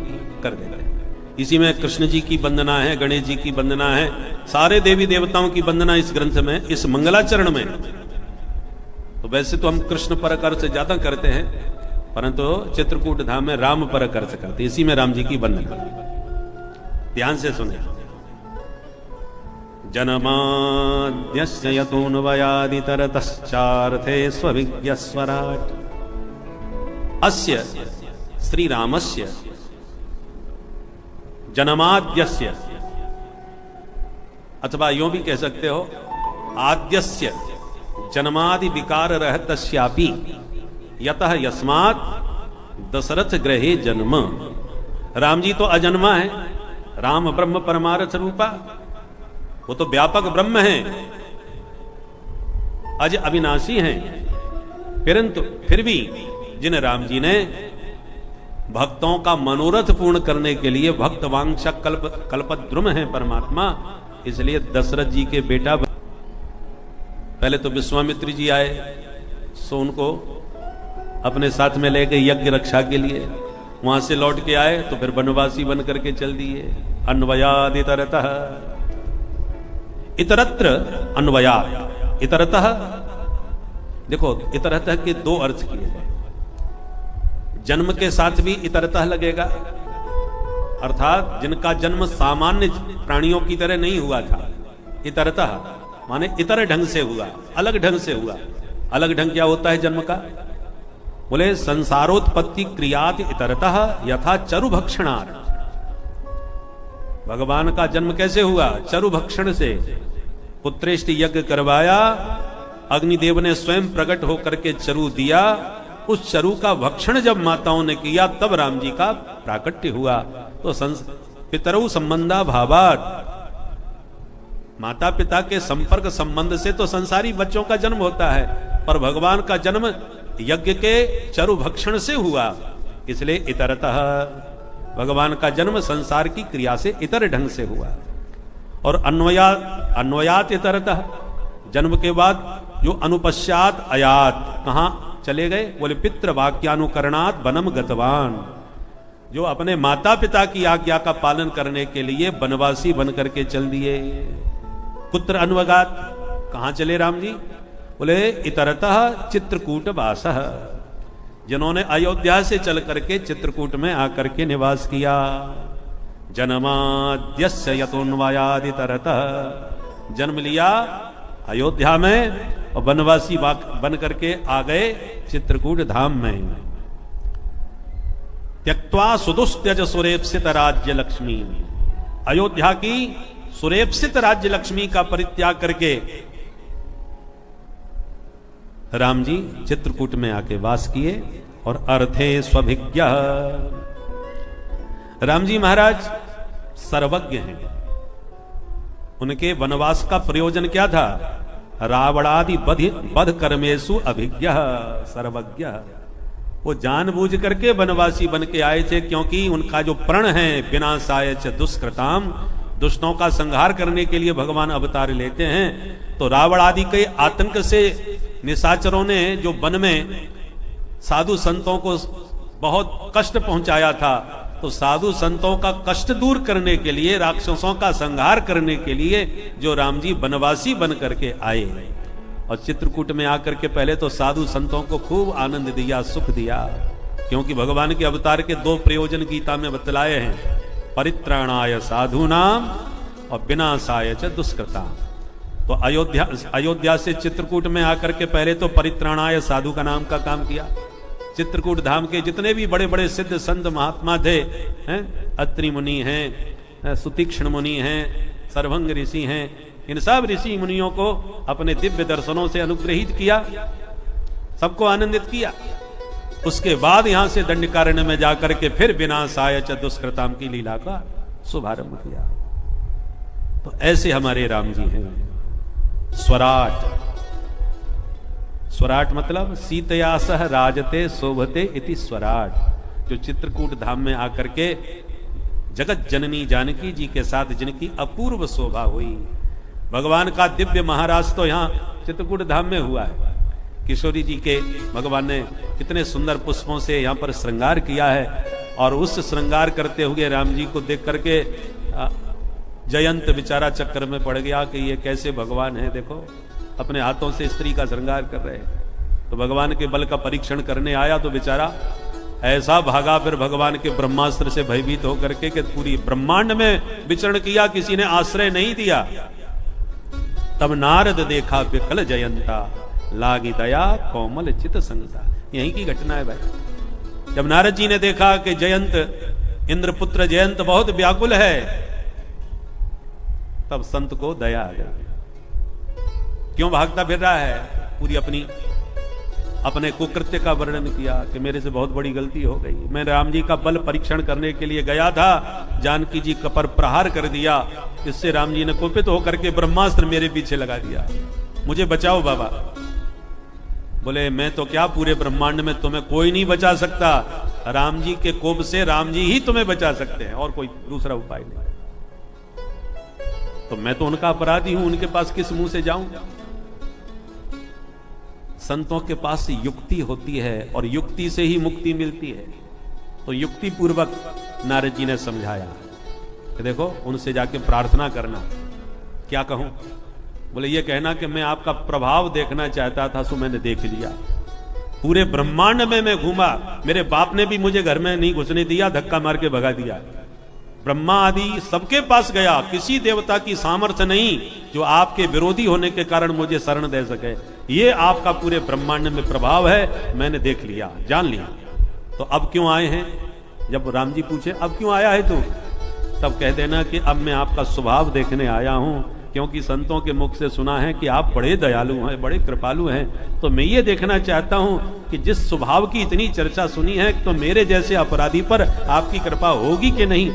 कर देते हैं। इसी में कृष्ण जी की वंदना है, गणेश जी की वंदना है, सारे देवी देवताओं की वंदना इस ग्रंथ में, इस मंगलाचरण में। तो वैसे तो हम कृष्ण परक अर्थ ज्यादा करते हैं, परंतु चित्रकूट धाम में राम परक अर्थ करते, इसी में राम जी की वंदना। ध्यान से सुने। जनमाद्यस्य यतोऽन्वयादितरतश्चार्थे स्वविज्ञस्वराट् अस्य श्री रामस्य जनमाद्यस्य, अथवा यूं भी कह सकते हो आद्यस्य जन्मादि विकार रहतस्यापि यतः यस्मात् दशरथ ग्रहे जन्म। राम जी तो अजन्मा है, राम ब्रह्म परमार्थ रूपा, वो तो व्यापक ब्रह्म है, अज अविनाशी हैं। परंतु फिर भी जिन राम जी ने भक्तों का मनोरथ पूर्ण करने के लिए भक्त वांछा कल्पद्रुम है परमात्मा, इसलिए दशरथ जी के बेटा। पहले तो विश्वामित्र जी आए, सो उनको अपने साथ में ले गए यज्ञ रक्षा के लिए। वहां से लौट के आए तो फिर वनवासी बन करके चल दिए। अन्वयाद इतरतः, इतरत्र अन्वयात, इतरतः। देखो इतरतः के 2 अर्थ किए गए। जन्म के साथ भी इतरतः लगेगा, अर्थात जिनका जन्म सामान्य प्राणियों की तरह नहीं हुआ था। इतरतः माने इतर ढंग से हुआ, अलग ढंग से हुआ। अलग ढंग क्या होता है जन्म का? बोले संसारोत्पत्ति क्रियात इतरतः यथा चरु भक्षणात्। भगवान का जन्म कैसे हुआ? चरु भक्षण से। पुत्रेष्टि यज्ञ करवाया, अग्निदेव ने स्वयं प्रकट होकर के चरु दिया। उस चरु का भक्षण जब माताओं ने किया तब राम जी का प्राकट्य हुआ। तो पितरौ संबंधा भावात, माता पिता के संपर्क संबंध से तो संसारी बच्चों का जन्म होता है, पर भगवान का जन्म यज्ञ के चरु भक्षण से हुआ, इसलिए इतरतः। भगवान का जन्म संसार की क्रिया से इतर ढंग से हुआ। और अन्वयात इतरतः, जन्म के बाद जो अनुपश्चात अयात, कहां चले गए? बोले पितृ वाक्यानुकरणात वनम गतवान। जो अपने माता पिता की आज्ञा का पालन करने के लिए वनवासी बन करके चल दिए। पुत्र अनुवगात, कहां चले राम जी? बोले इतरतः चित्रकूट वासः, जिन्होंने अयोध्या से चल करके चित्रकूट में आकर के निवास किया। जन्माद्यस्य यतोन्वयादि तरतः, जन्म लिया अयोध्या में और वनवासी बन करके आ गए चित्रकूट धाम में। त्यक्त्वा सुदुस्त्यज सुरेप्सित राज्य लक्ष्मी, अयोध्या की सुरेप्सित राज्य लक्ष्मी का परित्याग करके राम जी चित्रकूट में आके वास किए और अर्थे स्वभिज्ञ। राम जी महाराज सर्वज्ञ हैं। उनके वनवास का प्रयोजन क्या था? रावणादि बध कर्मेषु अभिज्ञ सर्वज्ञ। वो जानबूझ करके वनवासी बन के आए थे, क्योंकि उनका जो प्रण है विनाशाय च दुष्कृताम, दुष्टों का संहार करने के लिए भगवान अवतार लेते हैं। तो रावण आदि के आतंक से निशाचरों ने जो वन में साधु संतों को बहुत कष्ट पहुंचाया था, तो साधु संतों का कष्ट दूर करने के लिए, राक्षसों का संहार करने के लिए जो राम जी वनवासी बन करके आए और चित्रकूट में आकर के पहले तो साधु संतों को खूब आनंद दिया, सुख दिया, क्योंकि भगवान के अवतार के दो प्रयोजन गीता में बतलाए हैं, परित्राणाय साधूनाम और विनाशाय च दुष्कृताम। तो अयोध्या से चित्रकूट में आकर के पहले तो परित्राणाय साधु का नाम का काम किया। चित्रकूट धाम के जितने भी बड़े बड़े सिद्ध संत महात्मा थे, अत्रि मुनि हैं, सुतीक्ष्ण मुनि हैं, सर्वंग ऋषि हैं, इन सब ऋषि मुनियों को अपने दिव्य दर्शनों से अनुग्रहित किया, सबको आनंदित किया। उसके बाद यहां से दंडकारण्य में जाकर के फिर विनाशाय च दुष्कृताम की लीला का शुभारंभ किया। तो ऐसे हमारे राम जी हैं। स्वराट, स्वराट मतलब सीतया सह राजते शोभते इति स्वराट। जो चित्रकूट धाम में आकर के जगत जननी जानकी जी के साथ जिनकी अपूर्व शोभा हुई, भगवान का दिव्य महाराज तो यहाँ चित्रकूट धाम में हुआ है। किशोरी जी के भगवान ने कितने सुंदर पुष्पों से यहाँ पर श्रृंगार किया है, और उस श्रृंगार करते हुए राम जी को देख करके जयंत बेचारा चक्कर में पड़ गया कि ये कैसे भगवान है, देखो अपने हाथों से स्त्री का श्रृंगार कर रहे हैं। तो भगवान के बल का परीक्षण करने आया तो बेचारा ऐसा भागा फिर भगवान के ब्रह्मास्त्र से भयभीत होकर के कि पूरी ब्रह्मांड में विचरण किया, किसी ने आश्रय नहीं दिया। तब नारद देखा विकल जयंता, लागी दया कोमल चित संता। यही की घटना है भाई। जब नारद जी ने देखा कि जयंत, इंद्रपुत्र जयंत बहुत व्याकुल है, तब संत को दया आ गई। क्यों भागता फिर रहा है? पूरी अपने कुकृत्य का वर्णन किया कि मेरे से बहुत बड़ी गलती हो गई, मैं राम जी का बल परीक्षण करने के लिए गया था, जानकी जी का पर प्रहार कर दिया, इससे राम जी ने कुपित होकर के ब्रह्मास्त्र मेरे पीछे लगा दिया, मुझे बचाओ बाबा। बोले मैं तो क्या, पूरे ब्रह्मांड में तुम्हें कोई नहीं बचा सकता, राम जी के कोप से राम जी ही तुम्हें बचा सकते हैं, और कोई दूसरा उपाय नहीं। तो मैं तो उनका अपराधी हूं, उनके पास किस मुंह से जाऊं? संतों के पास युक्ति होती है और युक्ति से ही मुक्ति मिलती है। तो युक्ति पूर्वक नारद जी ने समझाया कि देखो उनसे जाके प्रार्थना करना। क्या कहूं? बोले ये कहना कि मैं आपका प्रभाव देखना चाहता था, सो मैंने देख लिया। पूरे ब्रह्मांड में मैं घूमा, मेरे बाप ने भी मुझे घर में नहीं घुसने दिया, धक्का मार के भगा दिया। ब्रह्मा आदि सबके पास गया, किसी देवता की सामर्थ्य नहीं जो आपके विरोधी होने के कारण मुझे शरण दे सके। ये आपका पूरे ब्रह्मांड में प्रभाव है, मैंने देख लिया, जान लिया। तो अब क्यों आए हैं? जब राम जी पूछे अब क्यों आया है तू, तब कह देना कि अब मैं आपका स्वभाव देखने आया हूं, क्योंकि संतों के मुख से सुना है कि आप बड़े दयालु हैं, बड़े कृपालु हैं। तो मैं ये देखना चाहता हूं कि जिस स्वभाव की इतनी चर्चा सुनी है, तो मेरे जैसे अपराधी पर आपकी कृपा होगी कि नहीं।